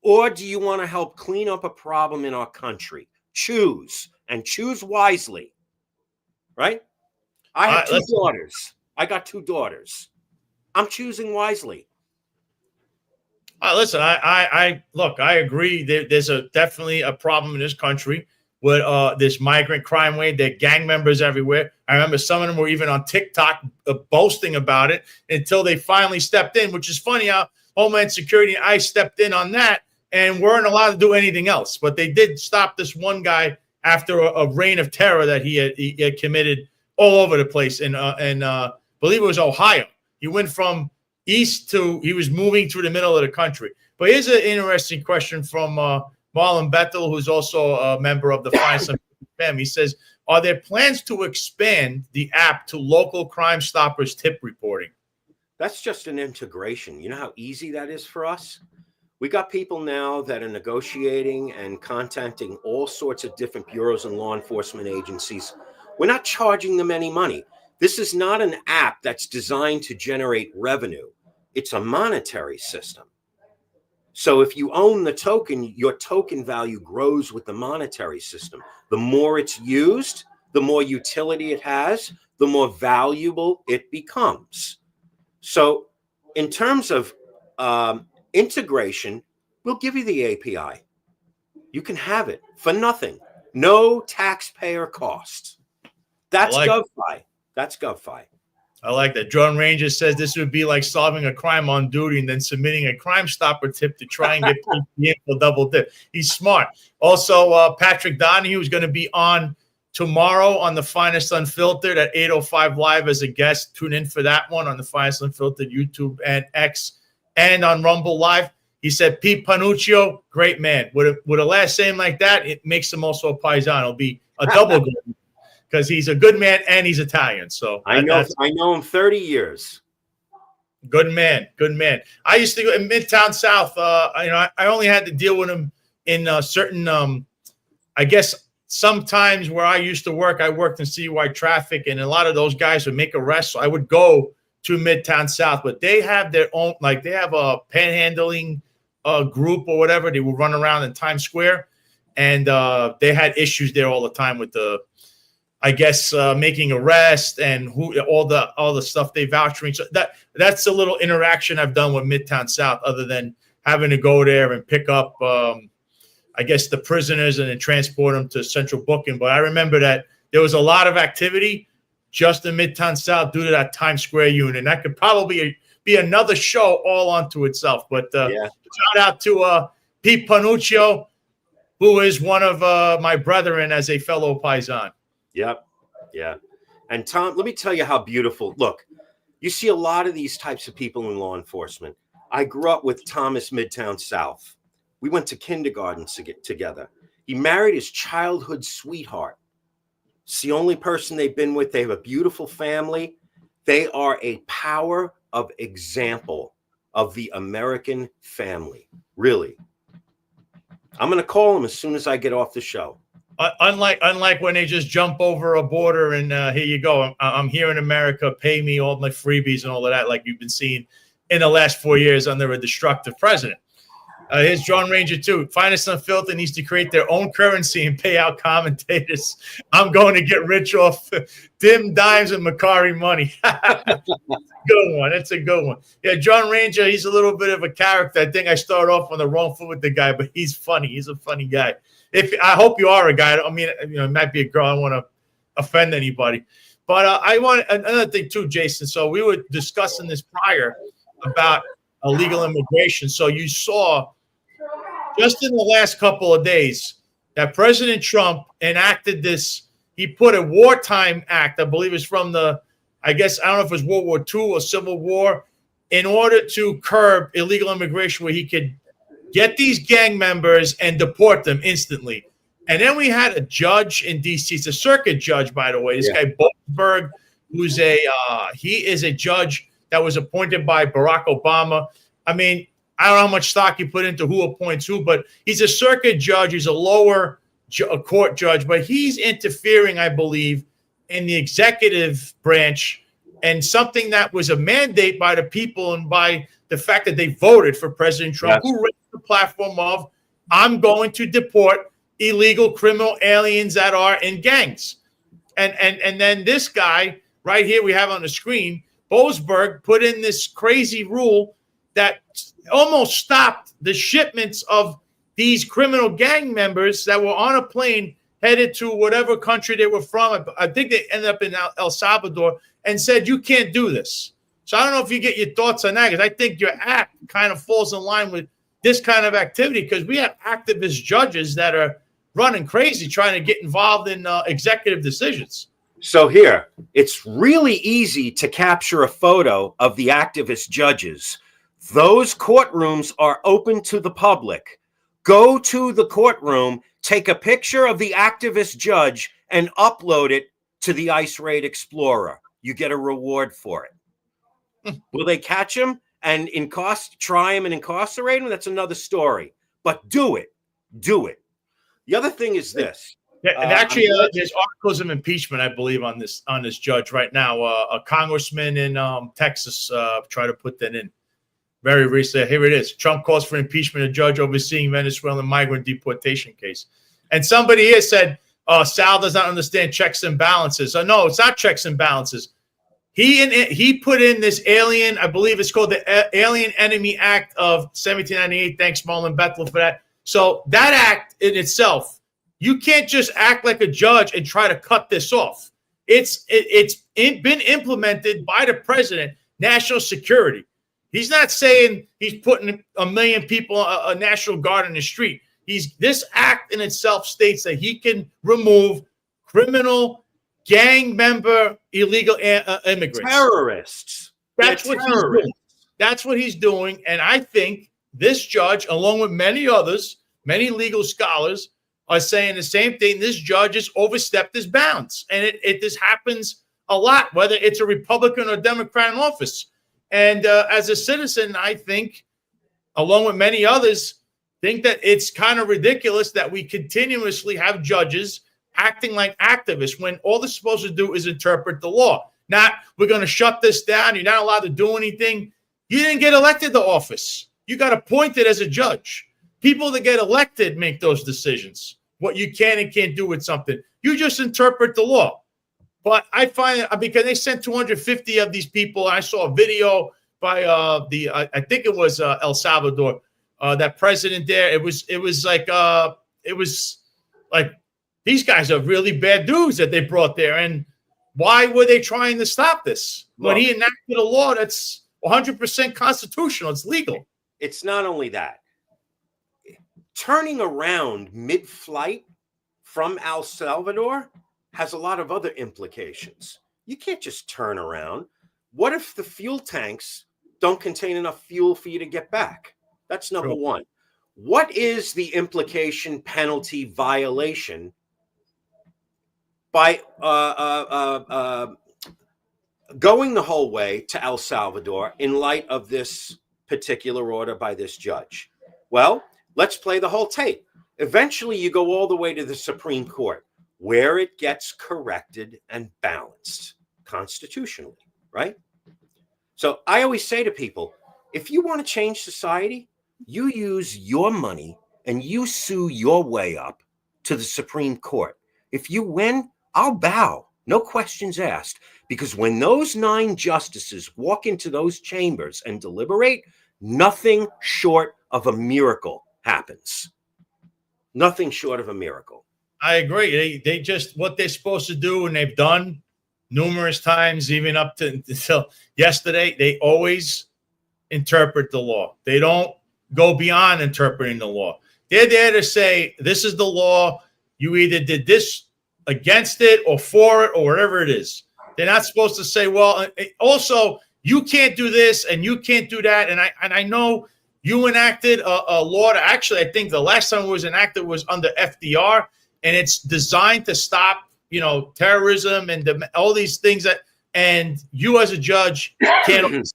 Speaker 4: Or do you want to help clean up a problem in our country? Choose, and choose wisely. right? I have two
Speaker 1: listen.
Speaker 4: daughters. I got two daughters. I'm choosing wisely.
Speaker 1: Listen, I look, I agree. There's definitely a problem in this country with this migrant crime wave. There are gang members everywhere. I remember some of them were even on TikTok boasting about it until they finally stepped in, which is funny how Homeland Security and ICE stepped in on that and weren't allowed to do anything else. But they did stop this one guy after a reign of terror that he had committed all over the place. And believe it was Ohio. He went from east to, he was moving through the middle of the country. But here's an interesting question from Marlon Bethel, who's also a member of the Finance family. He says, are there plans to expand the app to local Crime Stoppers tip reporting?
Speaker 4: That's just an integration. You know how easy that is for us? We got people now that are negotiating and contacting all sorts of different bureaus and law enforcement agencies. We're not charging them any money. This is not an app that's designed to generate revenue. It's a monetary system. So if you own the token, your token value grows with the monetary system. The more it's used, the more utility it has, the more valuable it becomes. So in terms of integration, we'll give you the API. You can have it for nothing. No taxpayer cost. That's GovFi. That's GovFi.
Speaker 1: I like that. John Ranger says this would be like solving a crime on duty and then submitting a Crime Stopper tip to try and get PPN for double dip. He's smart. Also, Patrick Donahue is going to be on tomorrow on the Finest Unfiltered at 8:05 live as a guest. Tune in for that one on the Finest Unfiltered YouTube and X and on Rumble Live. He said, Pete Panuccio, great man. With a last name like that, it makes him also a Paisan. It'll be a double good because he's a good man and he's Italian. So
Speaker 4: I know him 30 years.
Speaker 1: Good man. Good man. I used to go in Midtown South. I only had to deal with him in certain, I guess, sometimes where I used to work, I worked in CY traffic, and a lot of those guys would make arrests. So I would go to Midtown South, but they have their own, like they have a panhandling group or whatever. They will run around in Times Square, and they had issues there all the time with making arrests and all the stuff they vouchering. So that's a little interaction I've done with Midtown South, other than having to go there and pick up, the prisoners and then transport them to central booking. But I remember that there was a lot of activity just in Midtown South due to that Times Square unit. That could probably be another show all unto itself. But shout out to Pete Panuccio, who is one of my brethren as a fellow Paisan.
Speaker 4: Yep. Yeah. And Tom, let me tell you how beautiful. Look, you see a lot of these types of people in law enforcement. I grew up with Thomas Midtown South. We went to kindergarten together. He married his childhood sweetheart. It's the only person they've been with. They have a beautiful family. They are a power of example of the American family. Really. I'm going to call him as soon as I get off the show.
Speaker 1: Unlike when they just jump over a border and here you go. I'm here in America. Pay me all my freebies and all of that, like you've been seeing in the last 4 years under a destructive president. Here's John Ranger too. Finest Unfiltered needs to create their own currency and pay out commentators. I'm going to get rich off dim dimes and Macari money. Good one. That's a good one. Yeah, John Ranger, he's a little bit of a character. I think I started off on the wrong foot with the guy, but he's funny. He's a funny guy. I hope you are a guy. I mean, it might be a girl. I don't want to offend anybody. But I want another thing too, Jason. So we were discussing this prior about illegal immigration. So you saw just in the last couple of days that President Trump enacted this. He put a wartime act, I believe it's from I don't know if it was World War II or Civil War, in order to curb illegal immigration, where he could get these gang members and deport them instantly. And then we had a judge in D.C. It's a circuit judge, by the way. This guy, Boasberg, who's he is a judge that was appointed by Barack Obama. I mean, I don't know how much stock you put into who appoints who, but he's a circuit judge. He's a lower court judge, but he's interfering, I believe, in the executive branch, and something that was a mandate by the people and by the fact that they voted for President Trump, who raised the platform of, I'm going to deport illegal criminal aliens that are in gangs. And then this guy right here we have on the screen, Boasberg, put in this crazy rule that almost stopped the shipments of these criminal gang members that were on a plane headed to whatever country they were from. I think they ended up in El Salvador, and said, you can't do this. So I don't know if you get your thoughts on that, because I think your act kind of falls in line with this kind of activity, because we have activist judges that are running crazy trying to get involved in executive decisions.
Speaker 4: So here, it's really easy to capture a photo of the activist judges. Those courtrooms are open to the public. Go to the courtroom, take a picture of the activist judge, and upload it to the Ice Raid Explorer. You get a reward for it. Will they catch him and try him and incarcerate him? That's another story. But do it. Do it. The other thing is this.
Speaker 1: Yeah, and actually, there's articles of impeachment, I believe, on this judge right now. A congressman in Texas tried to put that in very recently. Here it is. Trump calls for impeachment of judge overseeing Venezuelan migrant deportation case. And somebody here said, Sal does not understand checks and balances. No, it's not checks and balances. He put in this alien, I believe it's called the Alien Enemy Act of 1798. Thanks, Marlon Bethel, for that. So that act in itself, you can't just act like a judge and try to cut this off. It's been implemented by the president, national security. He's not saying he's putting 1 million people, a National Guard in the street. This act in itself states that he can remove criminal, gang member, illegal immigrants.
Speaker 4: Terrorists.
Speaker 1: That's what he's doing. That's what he's doing. And I think this judge, along with many others, many legal scholars, are saying the same thing. This judge has overstepped his bounds. And this happens a lot, whether it's a Republican or Democrat in office. And as a citizen, I think, along with many others, think that it's kind of ridiculous that we continuously have judges acting like activists when all they're supposed to do is interpret the law. Not, we're going to shut this down. You're not allowed to do anything. You didn't get elected to office. You got appointed as a judge. People that get elected make those decisions, what you can and can't do with something. You just interpret the law. But I find it, because they sent 250 of these people. I saw a video by I think it was El Salvador, that president there. It was like these guys are really bad dudes that they brought there. And why were they trying to stop this when he enacted a law that's 100% constitutional? It's legal.
Speaker 4: It's not only that. Turning around mid-flight from El Salvador has a lot of other implications. You can't just turn around. What if the fuel tanks don't contain enough fuel for you to get back? That's number one. What is the implication, penalty, violation by going the whole way to El Salvador in light of this particular order by this judge? Well, let's play the whole tape. Eventually, you go all the way to the Supreme Court, where it gets corrected and balanced constitutionally, right? So I always say to people, if you want to change society, you use your money and you sue your way up to the Supreme Court. If you win, I'll bow, no questions asked, because when those 9 justices walk into those chambers and deliberate, nothing short of a miracle happens. Nothing short of a miracle.
Speaker 1: I agree. They just, what they're supposed to do, and they've done numerous times, even up to until yesterday, they always interpret the law. They don't go beyond interpreting the law. They're there to say, this is the law. You either did this against it or for it or whatever it is. They're not supposed to say, well, also, you can't do this and you can't do that. And I know you enacted a law to, actually, I think the last time it was enacted was under FDR. And it's designed to stop, terrorism and all these things and you as a judge can't.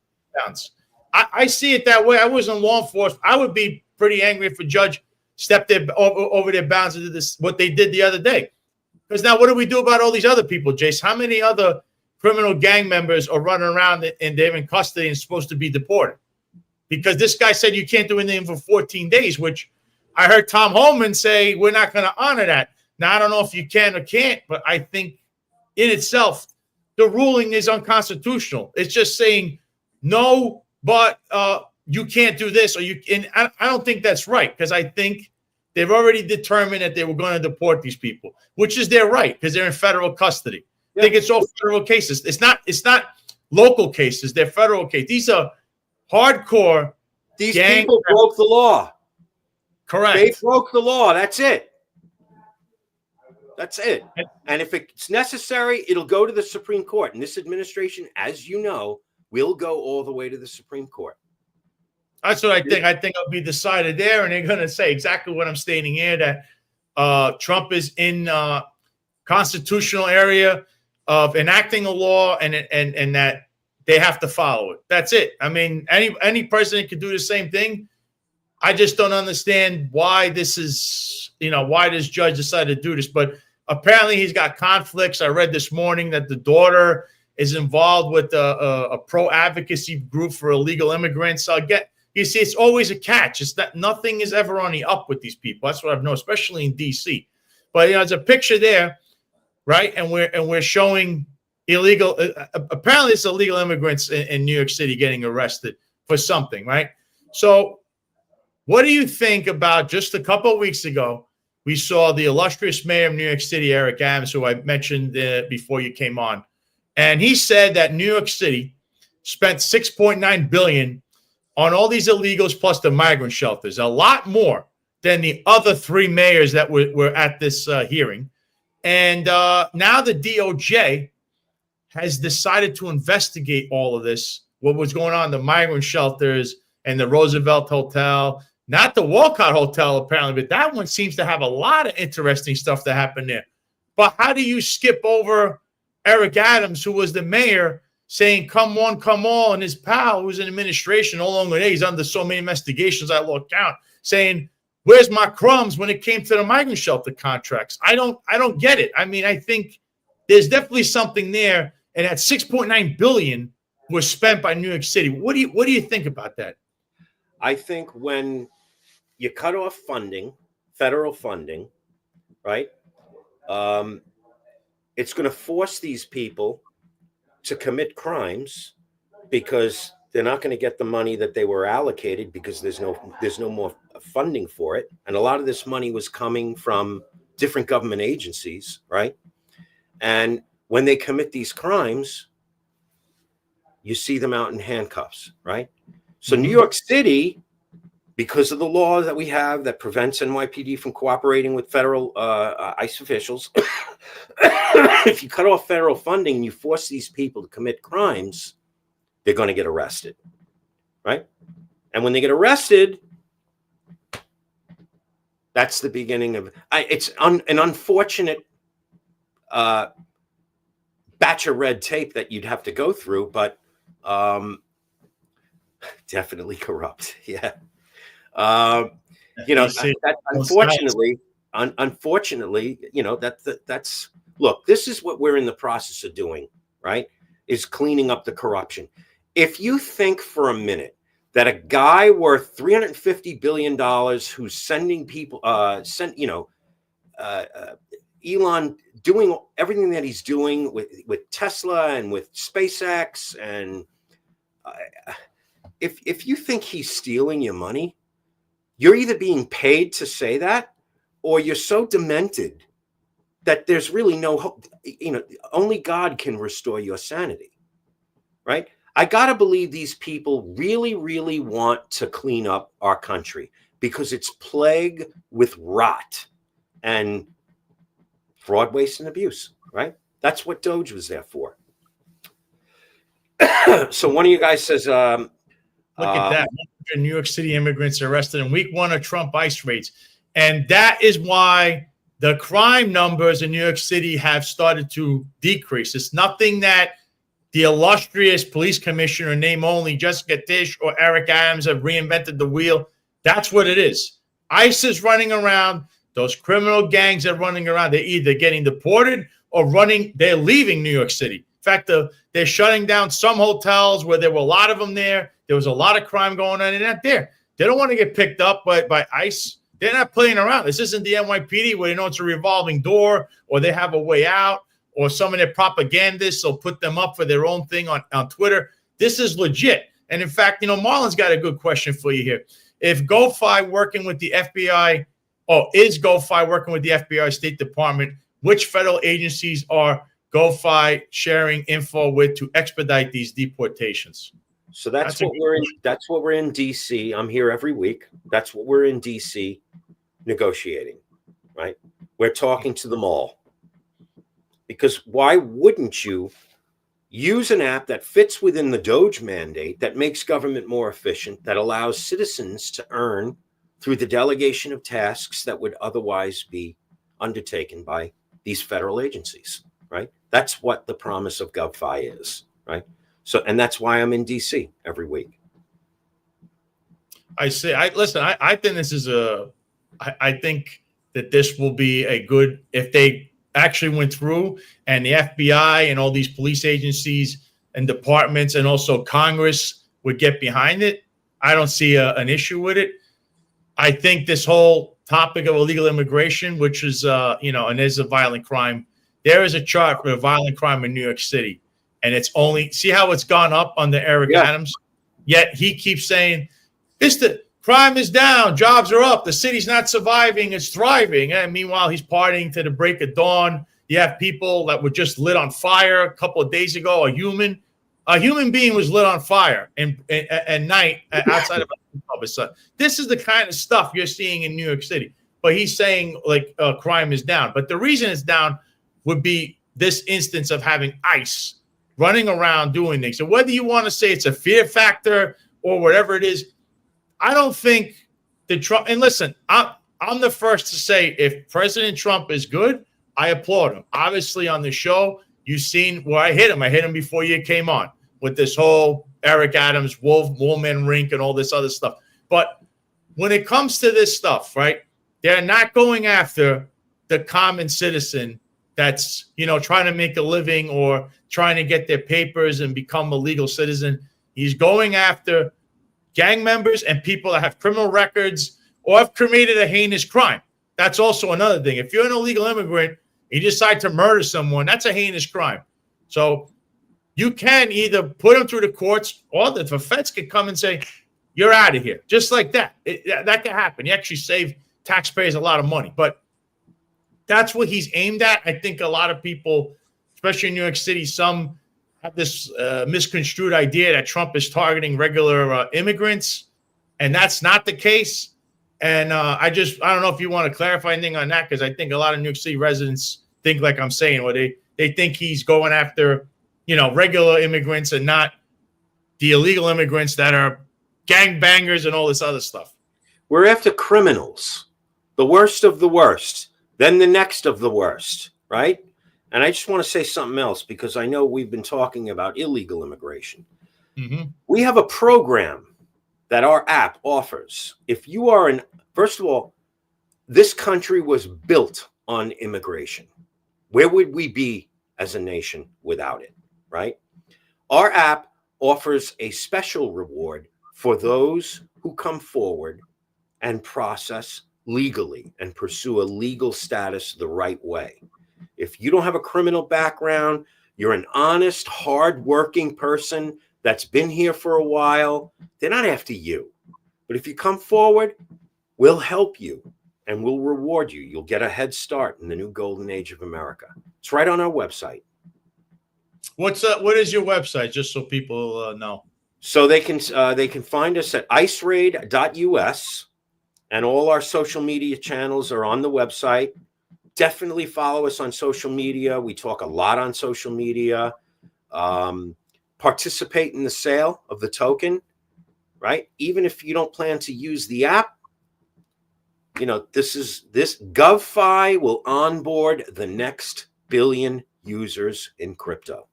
Speaker 1: I see it that way. I was in law enforcement. I would be pretty angry if a judge stepped over their bounds and did this, what they did the other day. Because now what do we do about all these other people, Jace? How many other criminal gang members are running around and they're in custody and supposed to be deported? Because this guy said you can't do anything for 14 days, which I heard Tom Holman say we're not going to honor that. Now, I don't know if you can or can't, but I think in itself, the ruling is unconstitutional. It's just saying no, but you can't do this, or you. And I don't think that's right, because I think they've already determined that they were going to deport these people, which is their right because they're in federal custody. I think it's all federal cases. It's not local cases. They're federal cases. These are hardcore.
Speaker 4: These people broke the law.
Speaker 1: Correct.
Speaker 4: They broke the law. That's it. That's it. And if it's necessary, it'll go to the Supreme Court. And this administration, as you know, will go all the way to the Supreme Court.
Speaker 1: That's what I think. I think it'll be decided there, and they're going to say exactly what I'm stating here, that Trump is in constitutional area of enacting a law, and that they have to follow it. That's it. I mean, any president could do the same thing. I just don't understand why this is, why this judge decided to do this. But apparently he's got conflicts. I read this morning that the daughter is involved with a pro-advocacy group for illegal immigrants. You see, it's always a catch. It's that nothing is ever on the up with these people. That's what I've known, especially in D.C. But there's a picture there, right? And we're showing illegal. Apparently, it's illegal immigrants in New York City getting arrested for something, right? So, what do you think about just a couple of weeks ago? We saw the illustrious mayor of New York City, Eric Adams, who I mentioned before you came on, and he said that New York City spent $6.9 billion on all these illegals plus the migrant shelters, a lot more than the other three mayors that were at this hearing. And now the DOJ has decided to investigate all of this, what was going on in the migrant shelters and the Roosevelt Hotel, not the Walcott Hotel, apparently, but that one seems to have a lot of interesting stuff that happened there. But how do you skip over Eric Adams, who was the mayor, saying, come one, come all, and his pal, who's in administration no longer there, he's under so many investigations, I lost count, saying, where's my crumbs when it came to the migrant shelter contracts? I don't get it. I mean, I think there's definitely something there, and that $6.9 billion was spent by New York City. What do you think about that?
Speaker 4: I think when you cut off funding, federal funding, right, it's going to force these people to commit crimes because they're not going to get the money that they were allocated because there's no more funding for it. And a lot of this money was coming from different government agencies, right? And when they commit these crimes, you see them out in handcuffs, right? So New York City, because of the law that we have that prevents NYPD from cooperating with federal ICE officials, if you cut off federal funding and you force these people to commit crimes, they're going to get arrested, right? And when they get arrested, that's the beginning of it's an unfortunate batch of red tape that you'd have to go through, but definitely corrupt. Yeah. Unfortunately, that's look, this is what we're in the process of doing, right? Is cleaning up the corruption. If you think for a minute that a guy worth $350 billion who's sending people, Elon doing everything that he's doing with Tesla and with SpaceX, and if you think he's stealing your money, you're either being paid to say that, or you're so demented that there's really no hope. Only God can restore your sanity, right? I got to believe these people really, really want to clean up our country because it's plagued with rot and fraud, waste, and abuse, right? That's what Doge was there for. So one of you guys says,
Speaker 1: look at that. New York City immigrants arrested in week one of Trump ICE raids. And that is why the crime numbers in New York City have started to decrease. It's nothing that the illustrious police commissioner, name only, Jessica Tisch or Eric Adams have reinvented the wheel. That's what it is. ICE is running around. Those criminal gangs are running around. They're either getting deported or they're leaving New York City. In fact, they're shutting down some hotels where there were a lot of them there. There was a lot of crime going on. They're not there. They don't want to get picked up by ICE. They're not playing around. This isn't the NYPD where they know it's a revolving door or they have a way out or some of their propagandists will put them up for their own thing on Twitter. This is legit. And in fact, Marlon's got a good question for you here. If GoFi working with the FBI, is GoFi working with the FBI State Department, which federal agencies are GoFi sharing info with to expedite these deportations?
Speaker 4: So that's what we're in. That's what we're in DC. I'm here every week. That's what we're in DC negotiating, right? We're talking to them all. Because why wouldn't you use an app that fits within the DOGE mandate, that makes government more efficient, that allows citizens to earn through the delegation of tasks that would otherwise be undertaken by these federal agencies, right? That's what the promise of GovFi is, right? So, and that's why I'm in DC every week.
Speaker 1: I think this is I think that this will be a good, if they actually went through and the FBI and all these police agencies and departments and also Congress would get behind it. I don't see an issue with it. I think this whole topic of illegal immigration, which is, and is a violent crime. There is a chart for a violent crime in New York City. And it's only, see how it's gone up under Eric Adams? Yet he keeps saying, the crime is down, jobs are up, the city's not surviving, it's thriving. And meanwhile, he's partying to the break of dawn. You have people that were just lit on fire a couple of days ago. A human being was lit on fire at night outside of a pub. So this is the kind of stuff you're seeing in New York City. But he's saying crime is down. But the reason it's down would be this instance of having ICE running around doing things. So whether you want to say it's a fear factor or whatever it is, I don't think that Trump, and listen, I'm the first to say if President Trump is good, I applaud him. Obviously on the show, you've seen where I hit him. I hit him before you came on with this whole Eric Adams, Woolman Rink and all this other stuff. But when it comes to this stuff, right, they're not going after the common citizen that's, trying to make a living or trying to get their papers and become a legal citizen. He's going after gang members and people that have criminal records or have committed a heinous crime. That's also another thing. If you're an illegal immigrant, you decide to murder someone, that's a heinous crime. So you can either put them through the courts or the feds could come and say, you're out of here. Just like that. That can happen. You actually save taxpayers a lot of money. But that's what he's aimed at. I think a lot of people, especially in New York City, some have this misconstrued idea that Trump is targeting regular immigrants, and that's not the case. And I don't know if you want to clarify anything on that, because I think a lot of New York City residents think like I'm saying, or they think he's going after, regular immigrants and not the illegal immigrants that are gangbangers and all this other stuff.
Speaker 4: We're after criminals, the worst of the worst, then the next of the worst, right? And I just want to say something else, because I know we've been talking about illegal immigration. Mm-hmm. We have a program that our app offers. If you are first of all, this country was built on immigration. Where would we be as a nation without it, right? Our app offers a special reward for those who come forward and process legally and pursue a legal status the right way. If you don't have a criminal background, you're an honest, hardworking person that's been here for a while, they're not after you. But if you come forward, we'll help you and we'll reward you. You'll get a head start in the new golden age of America. It's right on our website.
Speaker 1: What is your website, just so people know?
Speaker 4: So they can find us at iceraid.us, and all our social media channels are on the website. Definitely follow us on social media. We talk a lot on social media. Participate in the sale of the token, right? Even if you don't plan to use the app, this GovFi will onboard the next billion users in crypto.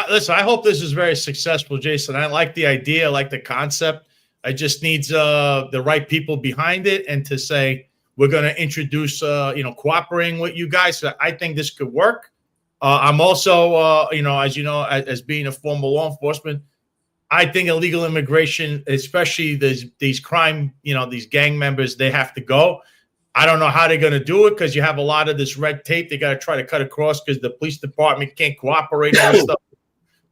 Speaker 1: Listen, I hope this is very successful, Jason. I like the idea, I like the concept. I just needs the right people behind it, and to say we're going to introduce, cooperating with you guys. So I think this could work. I'm also, as being a former law enforcement, I think illegal immigration, especially these crime, these gang members, they have to go. I don't know how they're going to do it because you have a lot of this red tape they got to try to cut across because the police department can't cooperate on stuff.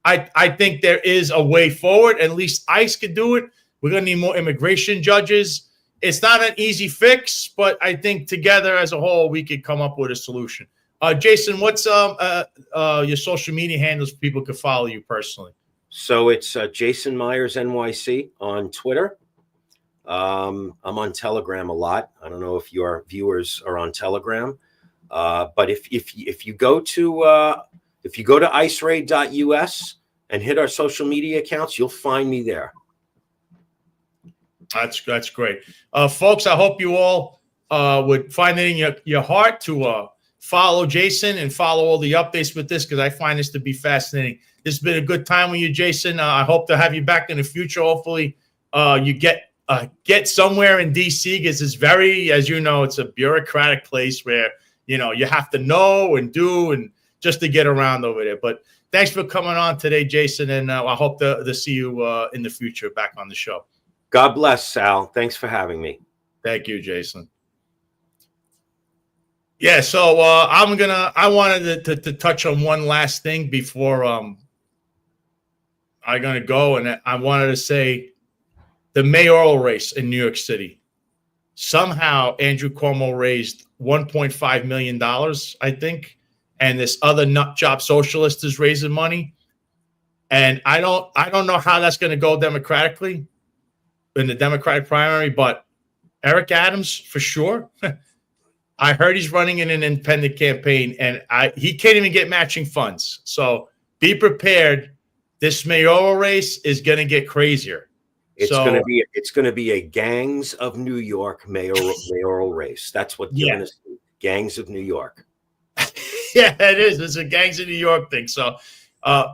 Speaker 1: I think there is a way forward. At least ICE could do it. We're going to need more immigration judges. It's not an easy fix, but I think together as a whole, we could come up with a solution. Jason, what's your social media handles people could follow you personally?
Speaker 4: So it's Jason Meyers NYC on Twitter. I'm on Telegram a lot. I don't know if your viewers are on Telegram, but if you go to iceraid.us and hit our social media accounts, you'll find me there.
Speaker 1: That's great, folks. I hope you all would find it in your heart to follow Jason and follow all the updates with this because I find this to be fascinating. This has been a good time with you, Jason. I hope to have you back in the future. Hopefully, you get somewhere in DC because it's very, as you know, it's a bureaucratic place where you have to know and do and just to get around over there. But thanks for coming on today, Jason, and I hope to see you in the future back on the show.
Speaker 4: God bless, Sal. Thanks for having me.
Speaker 1: Thank you, Jason. Yeah, so I wanted to touch on one last thing before I'm gonna go, and I wanted to say the mayoral race in New York City. Somehow Andrew Cuomo raised $1.5 million, I think, and this other nut job socialist is raising money. And I don't know how that's gonna go democratically in the Democratic primary, but Eric Adams for sure. I heard he's running in an independent campaign, and he can't even get matching funds. So be prepared. This mayoral race is going to get crazier.
Speaker 4: It's going to be a Gangs of New York mayoral race. That's what you're going to see. Gangs of New York.
Speaker 1: Yeah, it is. It's a Gangs of New York thing. So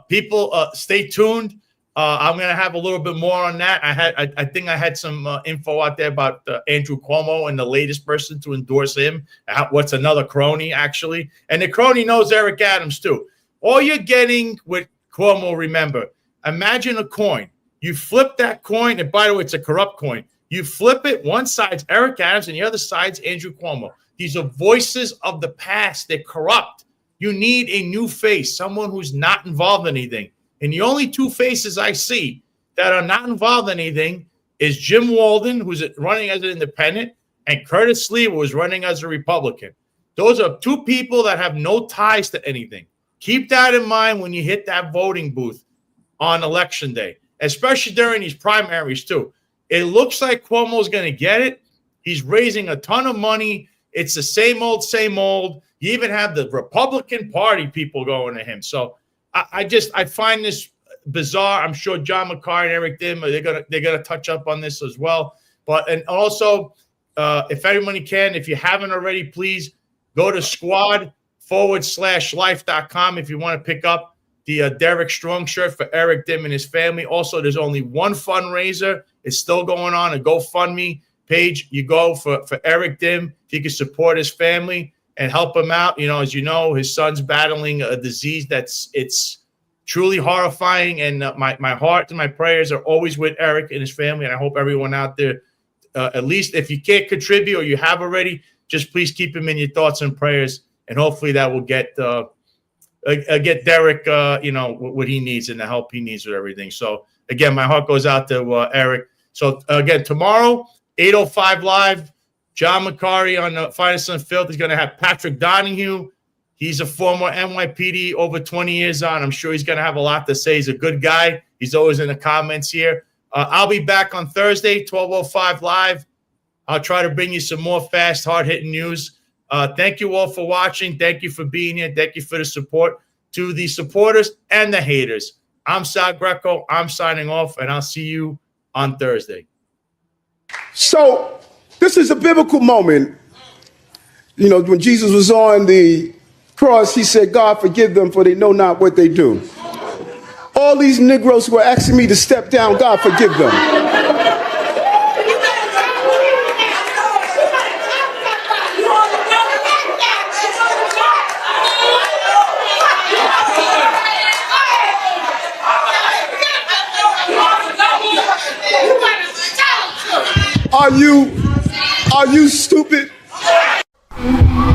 Speaker 1: people, stay tuned. I'm going to have a little bit more on that. I think I had some info out there about Andrew Cuomo and the latest person to endorse him. What's another crony, actually. And the crony knows Eric Adams, too. All you're getting with Cuomo, remember, imagine a coin. You flip that coin, and by the way, it's a corrupt coin. You flip it, one side's Eric Adams, and the other side's Andrew Cuomo. These are voices of the past. They're corrupt. You need a new face, someone who's not involved in anything. And the only two faces I see that are not involved in anything is Jim Walden, who's running as an independent, and Curtis Lee, who is running as a Republican. Those are two people that have no ties to anything. Keep that in mind when you hit that voting booth on Election Day, especially during these primaries, too. It looks like Cuomo's going to get it. He's raising a ton of money. It's the same old, same old. You even have the Republican Party people going to him. So I find this bizarre. I'm sure John McCarr and Eric Dim, they're gonna touch up on this as well. And also, if anybody can, if you haven't already, please go to squad/life.com if you want to pick up the Derek Strong shirt for Eric Dim and his family. Also, there's only one fundraiser. It's still going on, a GoFundMe page. You go for Eric Dim if you can support his family and help him out. As you know, his son's battling a disease it's truly horrifying. And my heart and my prayers are always with Eric and his family. And I hope everyone out there, at least if you can't contribute or you have already, just please keep him in your thoughts and prayers. And hopefully that will get Derek, what he needs and the help he needs with everything. So again, my heart goes out to Eric. So again, tomorrow, 8:05 live. John McCarry on Finest and Filth is going to have Patrick Donahue. He's a former NYPD, over 20 years on. I'm sure he's going to have a lot to say. He's a good guy. He's always in the comments here. I'll be back on Thursday, 12:05 live. I'll try to bring you some more fast, hard-hitting news. Thank you all for watching. Thank you for being here. Thank you for the support. To the supporters and the haters, I'm Sal Greco. I'm signing off, and I'll see you on Thursday.
Speaker 5: So this is a biblical moment. When Jesus was on the cross, he said, God, forgive them, for they know not what they do. All these Negroes who are asking me to step down, God, forgive them. Are you stupid?
Speaker 2: Bye.